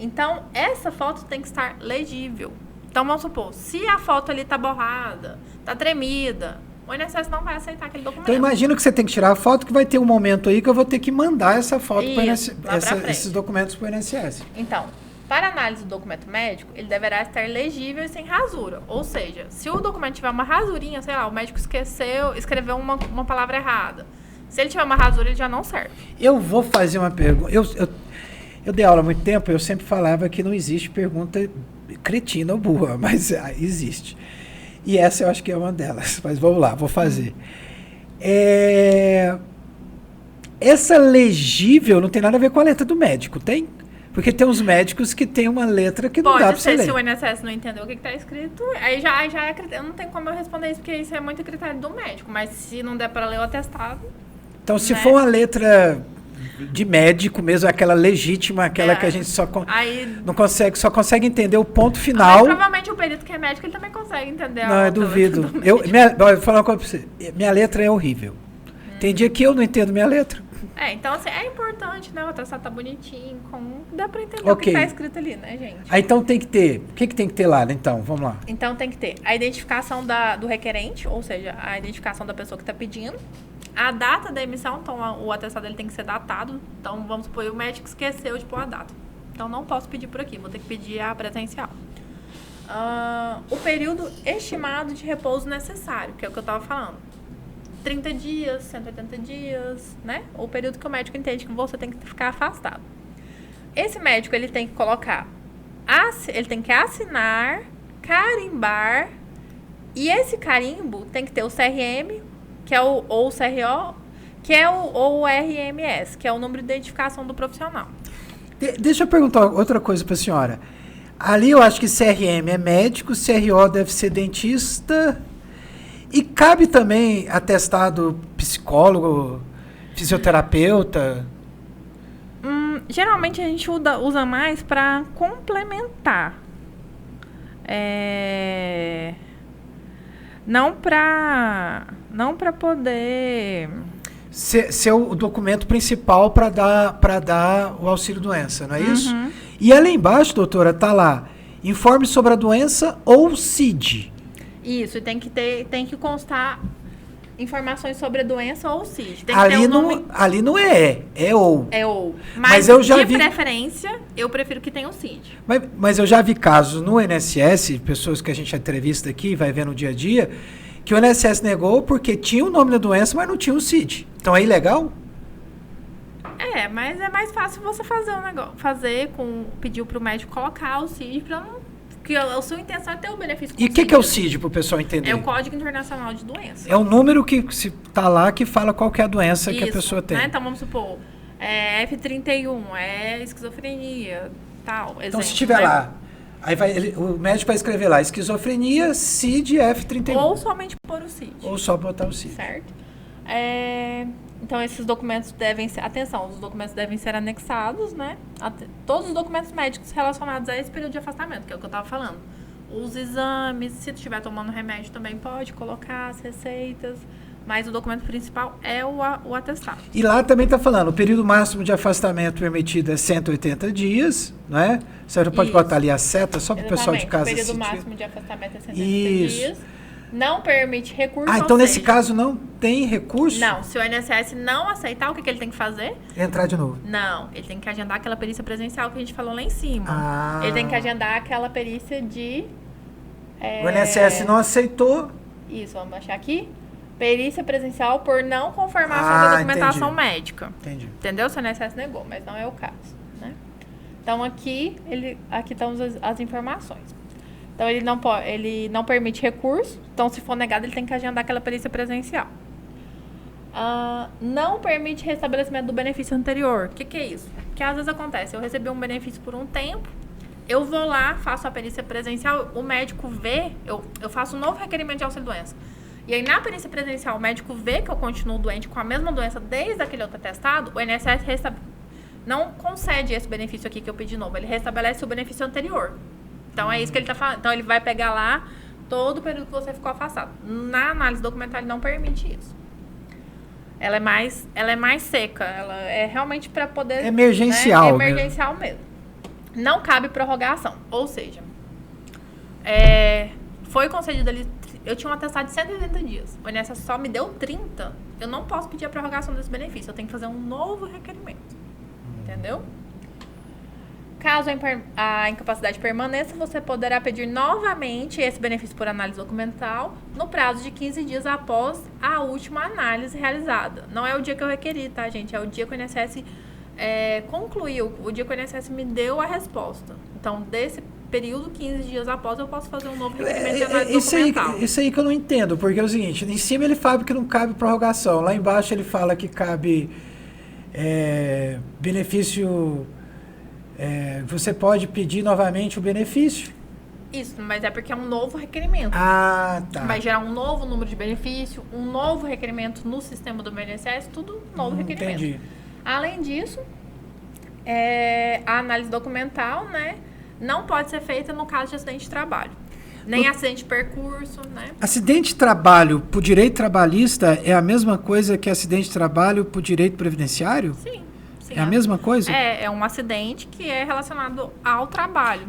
Então, essa foto tem que estar legível. Então, vamos supor, se a foto ali está borrada, está tremida, o INSS não vai aceitar aquele documento. Então, imagina que você tem que tirar a foto, que vai ter um momento aí que eu vou ter que mandar essa foto, esses documentos para o INSS. Então, para análise do documento médico, ele deverá estar legível e sem rasura. Ou seja, se o documento tiver uma rasurinha, sei lá, o médico escreveu uma palavra errada. Se ele tiver uma rasura, ele já não serve. Eu vou fazer uma pergunta. Eu dei aula há muito tempo, eu sempre falava que não existe pergunta cretina ou burra, mas existe. E essa eu acho que é uma delas. Mas vamos lá, vou fazer. Essa legível não tem nada a ver com a letra do médico, tem? Porque tem uns médicos que tem uma letra que não dá para você ler. Se o INSS não entendeu o que está escrito, aí já é critério. Não tem como eu responder isso, porque isso é muito critério do médico. Mas se não der para ler o atestado... Então, se for uma letra de médico mesmo, aquela legítima, aquela que a gente só só consegue entender o ponto final... Mas provavelmente o perito que é médico, ele também consegue entender Não, eu duvido. Eu vou falar uma coisa para você. Minha letra é horrível. Tem dia que eu não entendo minha letra. Então, assim, é importante, né? O atestado tá bonitinho, dá pra entender o que tá escrito ali, né, gente? Aí, então, tem que ter... O que tem que ter lá, né? Então, vamos lá. Então, tem que ter a identificação do requerente, ou seja, a identificação da pessoa que tá pedindo, a data da emissão, então, o atestado ele tem que ser datado. Então, vamos supor, o médico esqueceu de pôr a data. Então, não posso pedir por aqui, vou ter que pedir a presencial. O período estimado de repouso necessário, que é o que eu tava falando. 30 dias, 180 dias, né? O período que o médico entende que você tem que ficar afastado. Esse médico, ele tem que colocar, ele tem que assinar, carimbar, e esse carimbo tem que ter o CRM, que é ou o CRO, que é o RMS, que é o número de identificação do profissional. Deixa eu perguntar outra coisa para a senhora. Ali eu acho que CRM é médico, CRO deve ser dentista... E cabe também atestado psicólogo, fisioterapeuta? Geralmente a gente usa mais para complementar. Não para poder... Ser o documento principal para dar o auxílio-doença, não é isso? E ali embaixo, doutora, está lá, informe sobre a doença ou CID. Isso, tem que constar informações sobre a doença ou CID. Tem ali, que ter nome... ali não é ou. É ou. Mas eu já de preferência, eu prefiro que tenha o CID. Mas eu já vi casos no INSS, pessoas que a gente entrevista aqui, vai ver no dia a dia, que o INSS negou porque tinha o nome da doença, mas não tinha o CID. Então é ilegal? Mas é mais fácil você fazer um negócio. Pedir para o médico colocar o CID para não... Porque a sua intenção é ter o benefício. E o que é o CID, para o pessoal entender? É o Código Internacional de Doenças. É o número que está lá que fala qual que é a doença que a pessoa tem. Né? Então, vamos supor, F31, esquizofrenia, tal. Exemplo, então, se estiver lá, aí o médico vai escrever lá, esquizofrenia, CID, F31. Ou somente pôr o CID. Ou só botar o CID. Certo. Então, esses documentos devem ser... Atenção, os documentos devem ser anexados, né? Todos os documentos médicos relacionados a esse período de afastamento, que é o que eu estava falando. Os exames, se tu estiver tomando remédio também pode colocar as receitas, mas o documento principal é o atestado. E lá também está falando, o período máximo de afastamento permitido é 180 dias, não é? Você pode botar ali a seta só para o pessoal de casa assistir. O período máximo de afastamento é 180 dias. Não permite recurso. Então nesse caso não tem recurso? Não, se o INSS não aceitar, o que ele tem que fazer? Entrar de novo. Não, ele tem que agendar aquela perícia presencial que a gente falou lá em cima. Ele tem que agendar aquela perícia de... O INSS não aceitou. Isso, vamos achar aqui. Perícia presencial por não conformação da documentação médica. Entendi. Entendeu? Se o INSS negou, mas não é o caso. Né? Então aqui estão as informações. Então, ele não permite recurso. Então, se for negado, ele tem que agendar aquela perícia presencial. Não permite restabelecimento do benefício anterior. O que é isso? Que às vezes acontece. Eu recebi um benefício por um tempo. Eu vou lá, faço a perícia presencial. O médico vê... Eu faço um novo requerimento de auxílio-doença. E aí, na perícia presencial, o médico vê que eu continuo doente com a mesma doença desde aquele outro atestado. O INSS não concede esse benefício aqui que eu pedi de novo. Ele restabelece o benefício anterior. Então, é isso que ele está falando. Então, ele vai pegar lá todo o período que você ficou afastado. Na análise documental, ele não permite isso. Ela é mais seca. Ela é realmente para poder... Emergencial. Né? Emergencial mesmo. Não cabe prorrogação. Ou seja, foi concedido ali eu tinha um atestado de 180 dias. O INSS só me deu 30. Eu não posso pedir a prorrogação desse benefício. Eu tenho que fazer um novo requerimento. Entendeu? Caso a incapacidade permaneça, você poderá pedir novamente esse benefício por análise documental no prazo de 15 dias após a última análise realizada. Não é o dia que eu requeri, tá, gente? É o dia que o INSS concluiu, o dia que o INSS me deu a resposta. Então, desse período, 15 dias após, eu posso fazer um novo requerimento de análise documental. Isso aí que eu não entendo, porque é o seguinte, em cima ele fala que não cabe prorrogação, lá embaixo ele fala que cabe benefício... você pode pedir novamente o benefício. Isso, mas é porque é um novo requerimento. Ah, tá. Vai gerar um novo número de benefício, um novo requerimento no sistema do INSS, tudo novo requerimento. Entendi. Além disso, a análise documental, né, não pode ser feita no caso de acidente de trabalho. Nem acidente de percurso, né? Acidente de trabalho por direito trabalhista é a mesma coisa que acidente de trabalho por direito previdenciário? Sim. É a mesma coisa? É um acidente que é relacionado ao trabalho.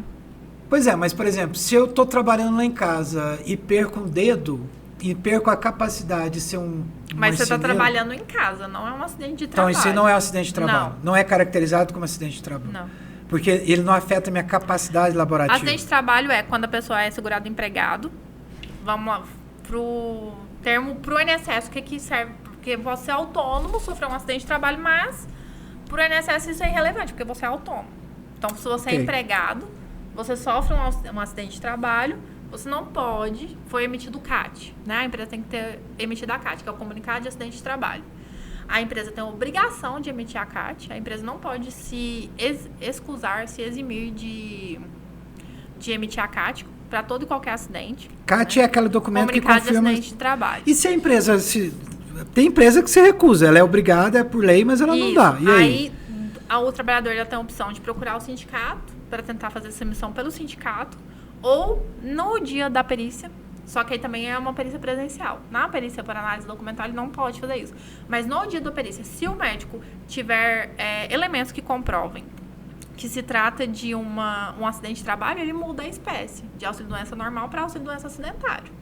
Pois é, mas, por exemplo, se eu estou trabalhando lá em casa e perco um dedo e perco a capacidade de ser um Mas você está marceneiro, trabalhando em casa, não é um acidente de trabalho. então isso não é um acidente de trabalho. Não é caracterizado como acidente de trabalho. Não. Porque ele não afeta a minha capacidade laborativa. Acidente de trabalho é quando a pessoa é segurado empregado. Vamos lá, pro INSS, o que serve? Porque você é autônomo, sofreu um acidente de trabalho, mas pro INSS isso é irrelevante, porque você é autônomo. Então, se você é empregado, você sofre um acidente de trabalho, você não pode, foi emitido o CAT, né? A empresa tem que ter emitido a CAT, que é o comunicado de acidente de trabalho. A empresa tem a obrigação de emitir a CAT, a empresa não pode se excusar, se eximir de emitir a CAT para todo e qualquer acidente. CAT, né? É aquele documento que confirma... Comunicado de acidente de trabalho. E se a empresa... Tem empresa que se recusa, ela é obrigada, é por lei, mas ela não dá. E aí? O trabalhador já tem a opção de procurar o sindicato para tentar fazer essa emissão pelo sindicato ou no dia da perícia. Só que aí também é uma perícia presencial. Na perícia por análise documental, ele não pode fazer isso. Mas no dia da perícia, se o médico tiver elementos que comprovem que se trata de um acidente de trabalho, ele muda a espécie de auxílio-doença normal para auxílio-doença acidentário.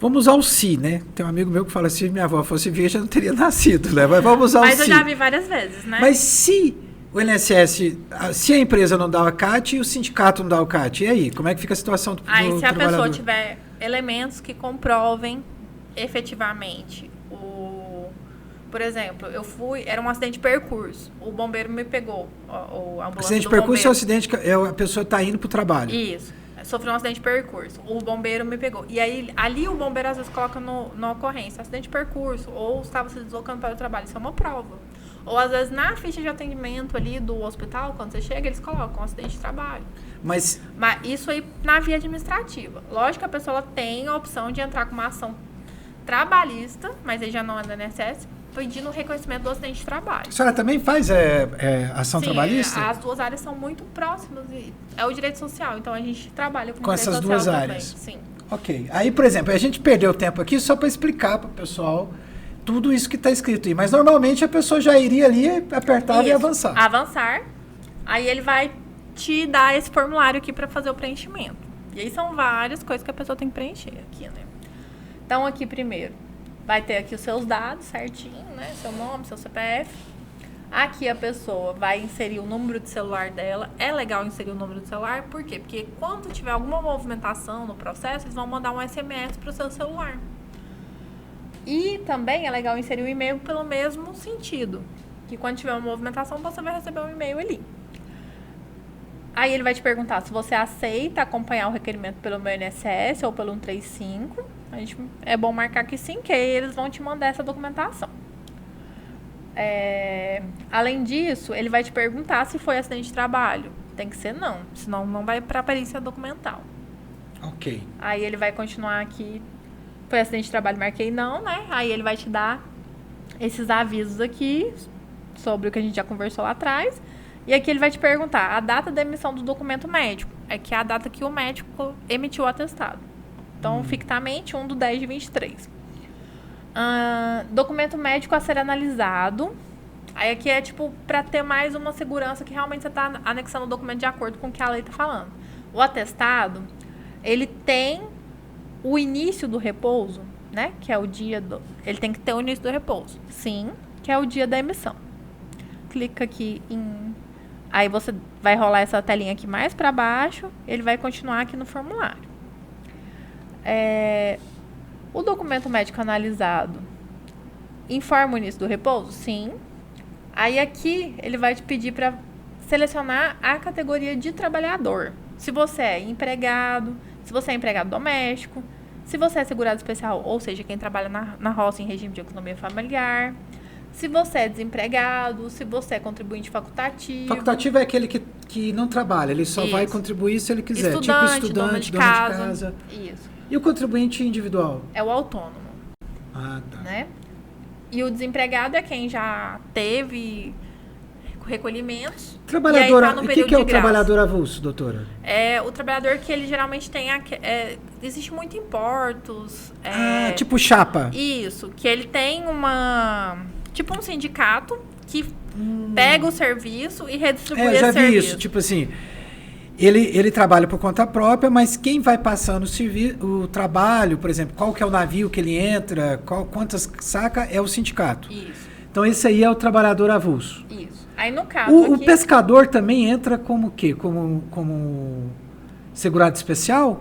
Vamos usar o se, né? Tem um amigo meu que fala, se minha avó fosse virgem, eu não teria nascido, né? Mas vamos usar o se. Mas eu já vi várias vezes, né? Mas se o INSS, se a empresa não dá o CAT e o sindicato não dá o CAT, e aí? Como é que fica a situação do trabalhador? Aí, se a pessoa tiver elementos que comprovem efetivamente por exemplo, era um acidente de percurso, o bombeiro me pegou, a ambulância acidente de do percurso bombeiro. É o acidente que a pessoa está indo para o trabalho. Isso, sofreu um acidente de percurso, o bombeiro me pegou. E aí, ali o bombeiro às vezes coloca na ocorrência, acidente de percurso, ou estava se deslocando para o trabalho, isso é uma prova. Ou às vezes na ficha de atendimento ali do hospital, quando você chega, eles colocam acidente de trabalho. Mas isso aí na via administrativa. Lógico que a pessoa tem a opção de entrar com uma ação trabalhista, mas aí já não é da INSS, pedindo o reconhecimento do acidente de trabalho. A senhora também faz ação trabalhista? As duas áreas são muito próximas. É o direito social, então a gente trabalha com essas direito duas social áreas. também. Sim. Ok. Aí, por exemplo, a gente perdeu tempo aqui só para explicar para o pessoal tudo isso que está escrito aí. Mas normalmente a pessoa já iria ali, apertar e avançar. Avançar. Aí ele vai te dar esse formulário aqui para fazer o preenchimento. E aí são várias coisas que a pessoa tem que preencher aqui, né? Então, aqui primeiro, vai ter aqui os seus dados certinho, né? Seu nome, seu CPF. Aqui a pessoa vai inserir o número de celular dela. É legal inserir o número de celular, por quê? Porque quando tiver alguma movimentação no processo, eles vão mandar um SMS para o seu celular. E também é legal inserir o e-mail pelo mesmo sentido. Que quando tiver uma movimentação, você vai receber um e-mail ali. Aí ele vai te perguntar se você aceita acompanhar o requerimento pelo meu INSS ou pelo 135. É bom marcar que sim, que aí eles vão te mandar essa documentação. Além disso, ele vai te perguntar se foi acidente de trabalho. Tem que ser não, senão não vai para a perícia documental. Ok. Aí ele vai continuar aqui. Foi acidente de trabalho, marquei não, né? Aí ele vai te dar esses avisos aqui sobre o que a gente já conversou lá atrás. E aqui ele vai te perguntar a data da emissão do documento médico. É que é a data que o médico emitiu o atestado. Então, fictamente, 1/10/23. Documento médico a ser analisado. Aí aqui é tipo para ter mais uma segurança que realmente você está anexando o documento de acordo com o que a lei está falando. O atestado, ele tem o início do repouso, né? Que é o dia do... Ele tem que ter o início do repouso. Sim, que é o dia da emissão. Clica aqui em... Aí você vai rolar essa telinha aqui mais para baixo. Ele vai continuar aqui no formulário. O documento médico analisado informa o início do repouso? Sim. Aí aqui ele vai te pedir para selecionar a categoria de trabalhador. Se você é empregado, se você é empregado doméstico, se você é segurado especial, ou seja, quem trabalha na roça em regime de economia familiar, se você é desempregado, se você é contribuinte facultativo. Facultativo é aquele que não trabalha, ele só vai contribuir se ele quiser. Estudante, tipo estudante, dona de casa. Isso. E o contribuinte individual? É o autônomo. Ah, tá. Né? E o desempregado é quem já teve recolhimentos. Trabalhador, tá o que é o trabalhador avulso, doutora? É o trabalhador que ele geralmente tem... existe muito em portos. Tipo chapa. Isso, que ele tem tipo um sindicato que pega o serviço e redistribui esse serviço. Eu já vi isso, tipo assim... Ele trabalha por conta própria, mas quem vai passando o trabalho, por exemplo, qual que é o navio que ele entra, quantas saca, é o sindicato. Isso. Então, esse aí é o trabalhador avulso. Isso. Aí, no caso o pescador também entra como o quê? Como segurado especial?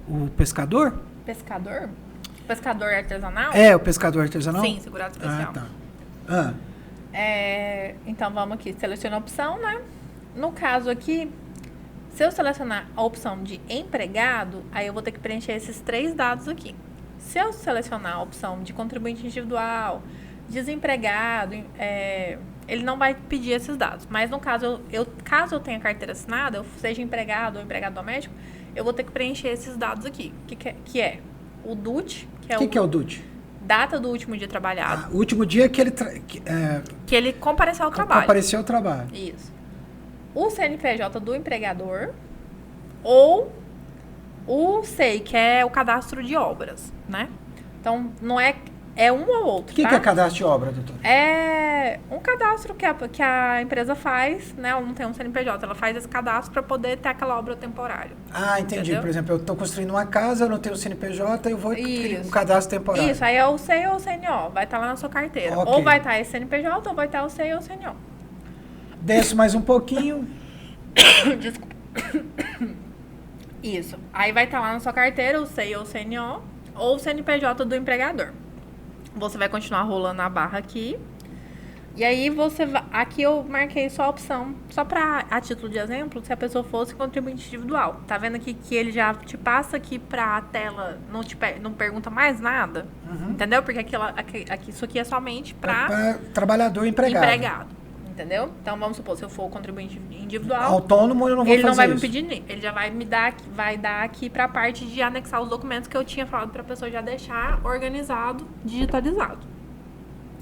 O pescador? Pescador? Pescador artesanal? É, o pescador artesanal? Sim, segurado especial. Tá. Então, vamos aqui. Seleciona a opção, né? No caso aqui... Se eu selecionar a opção de empregado, aí eu vou ter que preencher esses 3 dados aqui. Se eu selecionar a opção de contribuinte individual, desempregado, ele não vai pedir esses dados. Mas no caso, caso eu tenha carteira assinada, eu seja empregado ou empregado doméstico, eu vou ter que preencher esses dados aqui. Que é o DUT. Que é o DUT? Data do último dia trabalhado. O último dia que ele... que ele compareceu ao trabalho. Compareceu ao trabalho. Isso. O CNPJ do empregador ou o SEI, que é o cadastro de obras, né? Então, não é um ou outro, O que é cadastro de obra, doutor? É um cadastro que a empresa faz, né? Ela não tem um CNPJ, ela faz esse cadastro para poder ter aquela obra temporária. Ah, entendi. Entendeu? Por exemplo, eu estou construindo uma casa, eu não tenho CNPJ, eu vou criar um cadastro temporário. Isso, aí é o SEI ou o CNO, vai estar lá na sua carteira. Okay. Ou vai estar esse CNPJ, ou vai estar o SEI ou o CNO. Desço mais um pouquinho. Desculpa. Isso. Aí vai estar lá na sua carteira o SEI ou o CNO ou o CNPJ do empregador. Você vai continuar rolando a barra aqui. E aí você vai... Aqui eu marquei só a opção, só para a título de exemplo, se a pessoa fosse contribuinte individual. Tá vendo aqui que ele já te passa aqui pra tela, não pergunta mais nada? Uhum. Entendeu? Porque isso aqui é somente para trabalhador empregado. Entendeu? Então, vamos supor, se eu for contribuinte individual... Autônomo, eu não vou fazer isso. Ele não vai me pedir, ele já vai dar aqui para a parte de anexar os documentos que eu tinha falado para a pessoa já deixar organizado, digitalizado.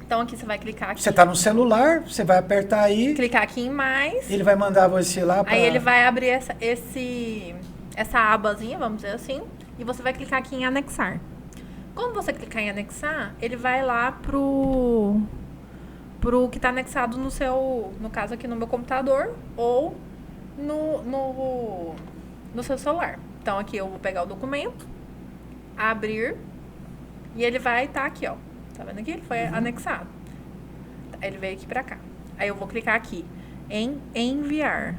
Então, aqui você vai clicar aqui. Você está no celular, você vai apertar aí... Clicar aqui em mais. Ele vai mandar você lá para... Aí ele vai abrir essa abazinha, vamos dizer assim, e você vai clicar aqui em anexar. Quando você clicar em anexar, ele vai lá pro que está anexado no caso aqui no meu computador ou no seu celular. Então aqui eu vou pegar o documento, abrir e ele vai estar aqui, ó. Tá vendo aqui? Ele foi anexado. Ele veio aqui pra cá. Aí eu vou clicar aqui em enviar.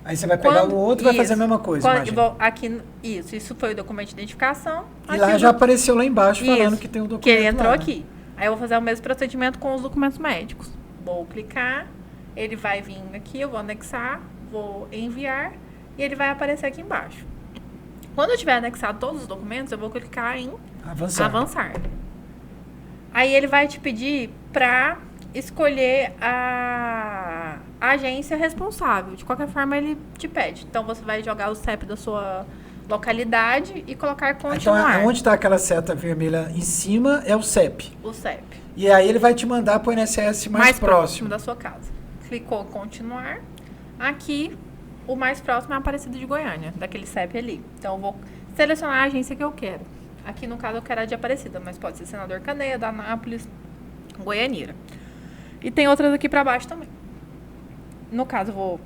Aí você vai pegar o outro e vai fazer a mesma coisa. Isso foi o documento de identificação. E lá já apareceu lá embaixo falando que tem um documento. Que ele entrou aqui. Aí eu vou fazer o mesmo procedimento com os documentos médicos. Vou clicar, ele vai vir aqui, eu vou anexar, vou enviar e ele vai aparecer aqui embaixo. Quando eu tiver anexado todos os documentos, eu vou clicar em avançar. Aí ele vai te pedir para escolher a agência responsável. De qualquer forma, ele te pede. Então, você vai jogar o CEP da sua localidade e colocar continuar. Então, onde está aquela seta vermelha em cima é o CEP. O CEP. E aí ele vai te mandar para o INSS mais próximo da sua casa. Clicou continuar. Aqui, o mais próximo é a Aparecida de Goiânia, daquele CEP ali. Então, eu vou selecionar a agência que eu quero. Aqui, no caso, eu quero a de Aparecida, mas pode ser Senador Canedo, Anápolis, Goianira. E tem outras aqui para baixo também. No caso, eu vou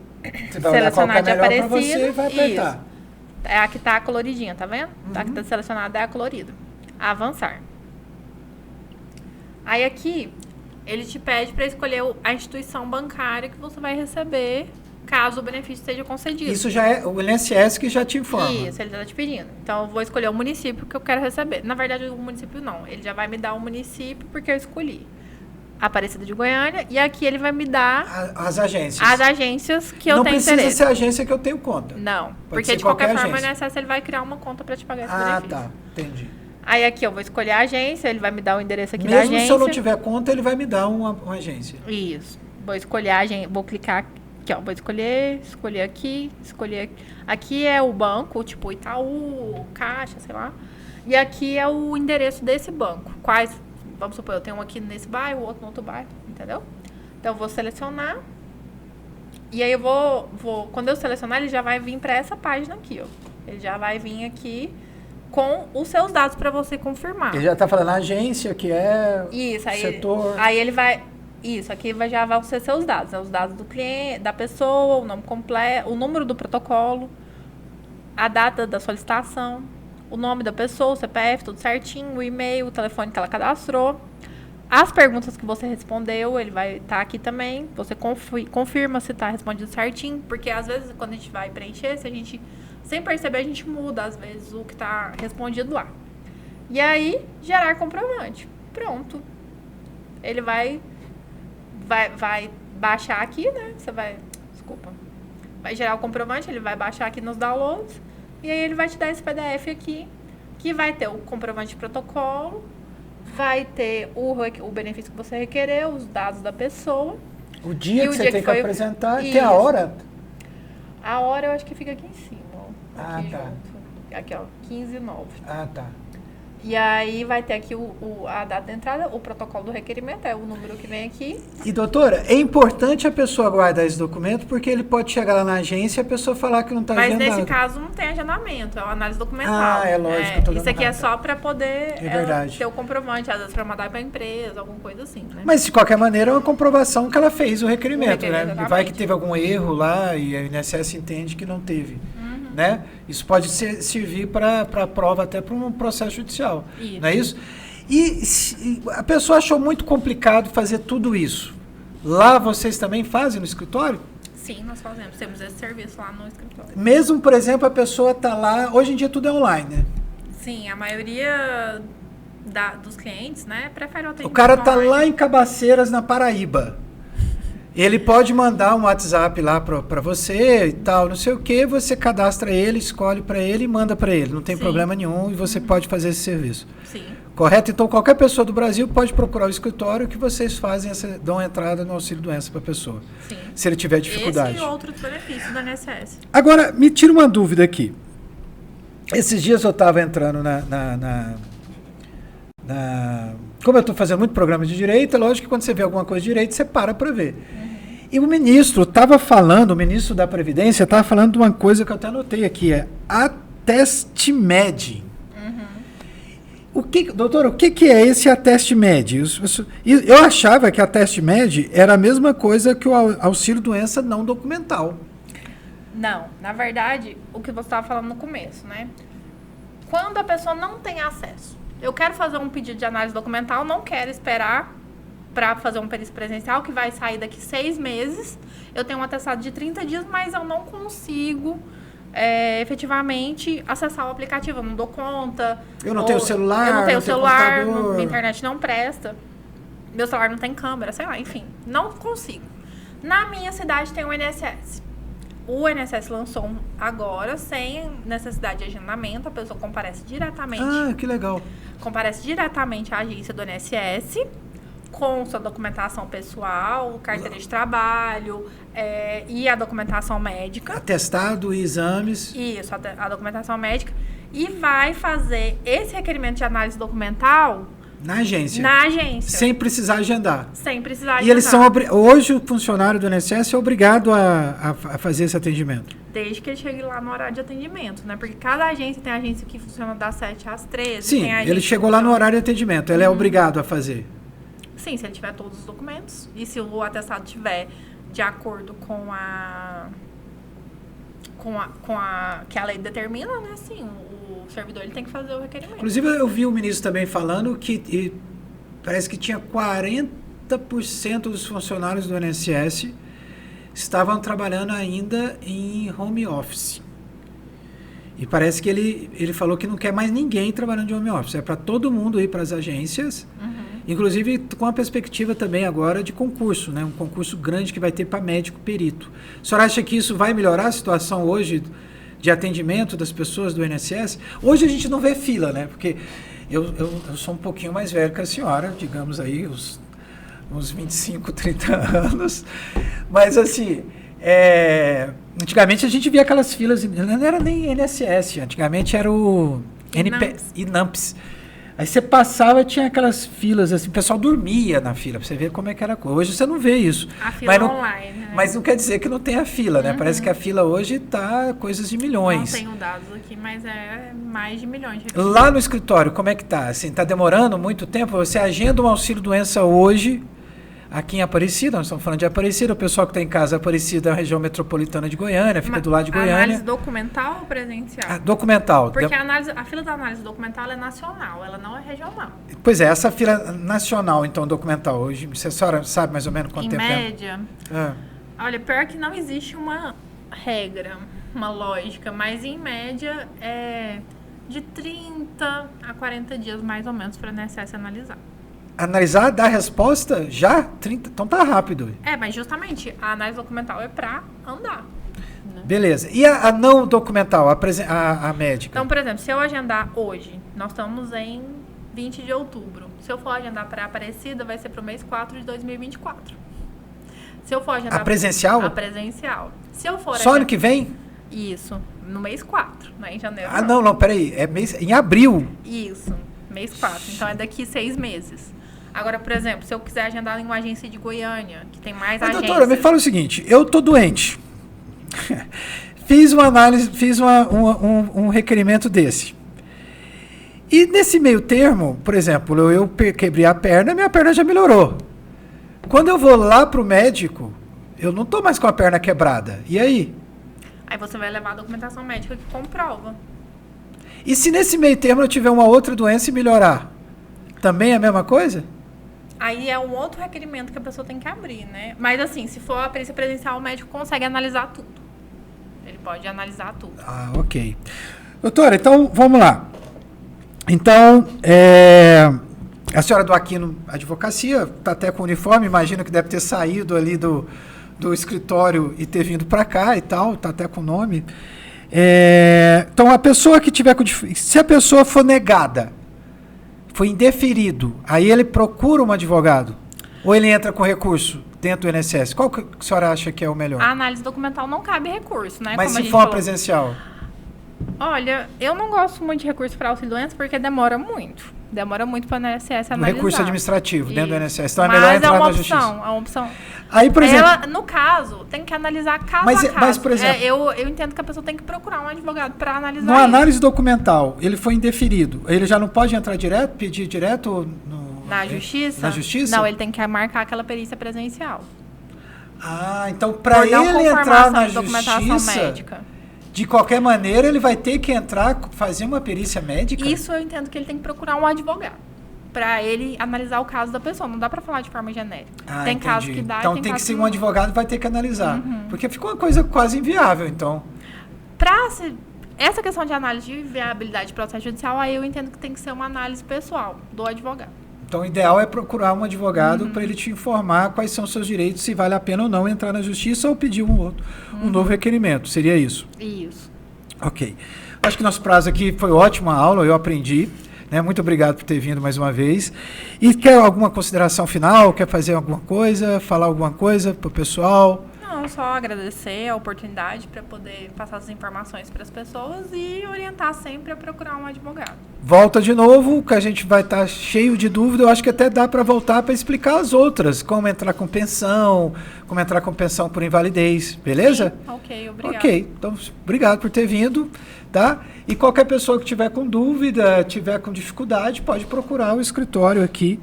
selecionar a de Aparecida. Você vai apertar. É a que tá coloridinha, tá vendo? A que tá selecionada é a colorida. Avançar. Aí aqui, ele te pede para escolher a instituição bancária que você vai receber caso o benefício seja concedido. Isso já é o INSS que já te informa. Isso, ele está te pedindo. Então, eu vou escolher o município que eu quero receber. Na verdade, o município não. Ele já vai me dar o município porque eu escolhi. Aparecida de Goiânia. E aqui ele vai me dar... As agências. As agências que eu tenho interesse. Não precisa ser a agência que eu tenho conta. Não. Pode porque, ser de qualquer forma, agência. o INSS ele vai criar uma conta para te pagar esse benefício. Tá. Entendi. Aí aqui eu vou escolher a agência. Ele vai me dar o endereço aqui da agência. Mesmo se eu não tiver conta, ele vai me dar uma agência. Isso. Vou escolher a agência. Vou clicar aqui, ó. Vou escolher aqui, escolher aqui. Aqui é o banco, tipo Itaú, Caixa, sei lá. E aqui é o endereço desse banco. Quais, vamos supor, eu tenho um aqui nesse bairro, outro no outro bairro, entendeu? Então eu vou selecionar. E aí eu vou quando eu selecionar, ele já vai vir para essa página aqui, ó. Ele já vai vir aqui com os seus dados para você confirmar. Ele já está falando a agência, que é isso, aí, setor. Aí ele vai... Isso, aqui já vão ser seus dados, né? Os dados do cliente, da pessoa, o nome completo, o número do protocolo, a data da solicitação, o nome da pessoa, o CPF, tudo certinho, o e-mail, o telefone que ela cadastrou, as perguntas que você respondeu, ele vai estar aqui também, você confirma se está respondido certinho, porque às vezes quando a gente vai preencher, se a gente, sem perceber, a gente muda às vezes o que está respondido lá. E aí, gerar comprovante. Pronto. Ele vai baixar aqui, né? Vai gerar o comprovante, ele vai baixar aqui nos downloads. E aí ele vai te dar esse PDF aqui, que vai ter o comprovante de protocolo, vai ter o benefício que você requereu, os dados da pessoa. O dia que você tem que apresentar, tem a hora? A hora eu acho que fica aqui em cima, ó. Aqui tá. Junto. Aqui, ó, 15/9. Tá. E aí vai ter aqui a data de entrada, o protocolo do requerimento, é o número que vem aqui. E doutora, é importante a pessoa guardar esse documento, porque ele pode chegar lá na agência e a pessoa falar que não está agendado. Mas nesse caso não tem agendamento, é uma análise documental. É lógico. Isso aqui é só para poder ter o comprovante, às vezes para mandar para a empresa, alguma coisa assim, né? Mas de qualquer maneira é uma comprovação que ela fez o requerimento, né? Exatamente. Vai que teve algum erro lá e a INSS entende que não teve. Né? Isso pode servir para prova, até para um processo judicial. Isso. Não é isso? E a pessoa achou muito complicado fazer tudo isso. Lá vocês também fazem no escritório? Sim, nós fazemos. Temos esse serviço lá no escritório. Mesmo, por exemplo, a pessoa está lá... Hoje em dia tudo é online, né? Sim, a maioria dos clientes, né, prefere o atendimento. O cara está lá em Cabaceiras, na Paraíba. Ele pode mandar um WhatsApp lá para você e tal, não sei o que, você cadastra ele, escolhe para ele e manda para ele. Não tem problema nenhum e você pode fazer esse serviço. Sim. Correto? Então, qualquer pessoa do Brasil pode procurar o escritório que vocês fazem, dão entrada no auxílio-doença para a pessoa. Sim. Se ele tiver dificuldade. Esse e outros benefícios do INSS. Agora, me tira uma dúvida aqui. Esses dias eu estava entrando como eu estou fazendo muito programa de direito, é lógico que quando você vê alguma coisa de direito, você para ver. E o ministro o ministro da Previdência estava falando de uma coisa que eu até anotei aqui, é Atestmed. Doutora, o que é esse Atestmed? Eu achava que a Atestmed era a mesma coisa que o auxílio-doença não documental. Não, na verdade, o que você estava falando no começo, né? Quando a pessoa não tem acesso, eu quero fazer um pedido de análise documental, não quero esperar para fazer um perício presencial, que vai sair daqui 6 meses. Eu tenho um atestado de 30 dias, mas eu não consigo efetivamente acessar o aplicativo. Eu não dou conta. Eu não tenho celular. Eu não tenho celular, minha internet não presta. Meu celular não tem câmera, sei lá, enfim. Não consigo. Na minha cidade tem o INSS. O INSS lançou agora, sem necessidade de agendamento, a pessoa comparece diretamente. Ah, que legal. Comparece diretamente à agência do INSS, com sua documentação pessoal, carteira de trabalho e a documentação médica. Atestado e exames. Isso, a documentação médica. E vai fazer esse requerimento de análise documental... Na agência. Na agência. Sem precisar agendar. Sem precisar agendar. E eles são hoje o funcionário do INSS é obrigado a fazer esse atendimento? Desde que ele chegue lá no horário de atendimento, né? Porque cada agência tem agência que funciona das 7 às 13. Sim, ele chegou lá no horário de atendimento. Ele é obrigado a fazer? Sim, se ele tiver todos os documentos. E se o atestado tiver de acordo com que a lei determina, né? Sim, o servidor ele tem que fazer o requerimento. Inclusive, eu vi o ministro também falando que parece que tinha 40% dos funcionários do INSS estavam trabalhando ainda em home office. E parece que ele falou que não quer mais ninguém trabalhando de home office. É para todo mundo ir para as agências, inclusive com a perspectiva também agora de concurso, né? Um concurso grande que vai ter para médico perito. A senhora acha que isso vai melhorar a situação hoje de atendimento das pessoas do INSS? Hoje a gente não vê fila, né? Porque eu sou um pouquinho mais velho que a senhora, digamos aí, uns 25, 30 anos. Mas assim... antigamente a gente via aquelas filas, não era nem INSS, antigamente era o INAMPS. Aí você passava, tinha aquelas filas, assim, o pessoal dormia na fila, pra você ver como é que era a coisa. Hoje você não vê isso. A fila online, né? Mas não quer dizer que não tenha fila, né? Parece que a fila hoje tá coisas de milhões. Não tenho dados aqui, mas é mais de milhões. Lá no escritório, como é que tá? Assim, tá demorando muito tempo? Você agenda um auxílio-doença hoje... Aqui em Aparecida, nós estamos falando de Aparecida, o pessoal que está em casa, Aparecida é a região metropolitana de Goiânia, fica do lado de Goiânia. Análise documental ou presencial? Documental. Porque a fila da análise documental é nacional, ela não é regional. Pois é, essa fila nacional, então, documental, hoje, você sabe mais ou menos quanto tempo é? Em média, olha, pior que não existe uma regra, uma lógica, mas em média é de 30 a 40 dias mais ou menos para a INSS analisar. Analisar, dar resposta já? 30, então tá rápido. Mas justamente a análise documental é para andar. Né? Beleza. E a não documental, a médica? Então, por exemplo, se eu agendar hoje, nós estamos em 20 de outubro. Se eu for agendar para Aparecida, vai ser para o mês 4 de 2024. Se eu for agendar... A presencial? A presencial. Se eu for Só ano que vem? Isso, no mês 4, não é em janeiro. Não, peraí, em abril. Isso, mês 4, então é daqui 6 meses. Agora, por exemplo, se eu quiser agendar em uma agência de Goiânia, que tem mais agências... Doutora, me fala o seguinte, eu tô doente. Fiz uma análise, fiz um requerimento desse. E nesse meio termo, por exemplo, eu quebrei a perna, minha perna já melhorou. Quando eu vou lá pro médico, eu não tô mais com a perna quebrada. E aí? Aí você vai levar a documentação médica que comprova. E se nesse meio termo eu tiver uma outra doença e melhorar? Também é a mesma coisa? Aí é um outro requerimento que a pessoa tem que abrir, né? Mas assim, se for a perícia presencial, o médico consegue analisar tudo. Ele pode analisar tudo. Ok. Doutora, então, vamos lá. Então, a senhora do Aquino Advocacia, está até com o uniforme, imagino que deve ter saído ali do escritório e ter vindo para cá e tal, está até com o nome. Então, a pessoa que tiver com... Se a pessoa for negada, foi indeferido, aí ele procura um advogado? Ou ele entra com recurso dentro do INSS? Qual que a senhora acha que é o melhor? A análise documental não cabe recurso, né? Mas se for presencial? Olha, eu não gosto muito de recurso para auxílio-doença porque demora muito. Demora muito para a INSS analisar. Recurso administrativo dentro do INSS. Então é melhor entrar na justiça. É uma opção. Aí, por exemplo... Ela, no caso, tem que analisar caso a caso. Mas, por exemplo... eu entendo que a pessoa tem que procurar um advogado para analisar isso. Análise documental, ele foi indeferido. Ele já não pode entrar direto, pedir direto na justiça? Na justiça? Não, ele tem que marcar aquela perícia presencial. Então para ele entrar na documentação médica. De qualquer maneira, ele vai ter que entrar, fazer uma perícia médica? Isso eu entendo que ele tem que procurar um advogado para ele analisar o caso da pessoa. Não dá para falar de forma genérica. Tem entendi. caso que dá então tem que ser um advogado, vai ter que analisar. Porque ficou uma coisa quase inviável, então. Essa questão de análise de viabilidade de processo judicial, aí eu entendo que tem que ser uma análise pessoal do advogado. Então, o ideal é procurar um advogado para ele te informar quais são os seus direitos, se vale a pena ou não entrar na justiça ou pedir um novo requerimento. Seria isso? Isso. Ok. Acho que nosso prazo aqui foi ótima aula, eu aprendi. Né? Muito obrigado por ter vindo mais uma vez. E quer alguma consideração final? Quer fazer alguma coisa? Falar alguma coisa para o pessoal? Não, só agradecer a oportunidade para poder passar as informações para as pessoas e orientar sempre a procurar um advogado. Volta de novo, que a gente vai estar cheio de dúvida. Eu acho que até dá para voltar para explicar as outras, como entrar com pensão por invalidez, beleza? Sim, ok, obrigado. Ok, então obrigado por ter vindo, tá? E qualquer pessoa que tiver com dúvida, tiver com dificuldade, pode procurar o escritório aqui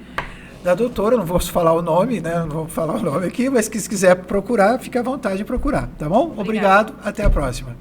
da doutora. Não vou falar o nome, né? Não vou falar o nome aqui, mas se quiser procurar, fique à vontade de procurar, tá bom? Obrigado, até a próxima.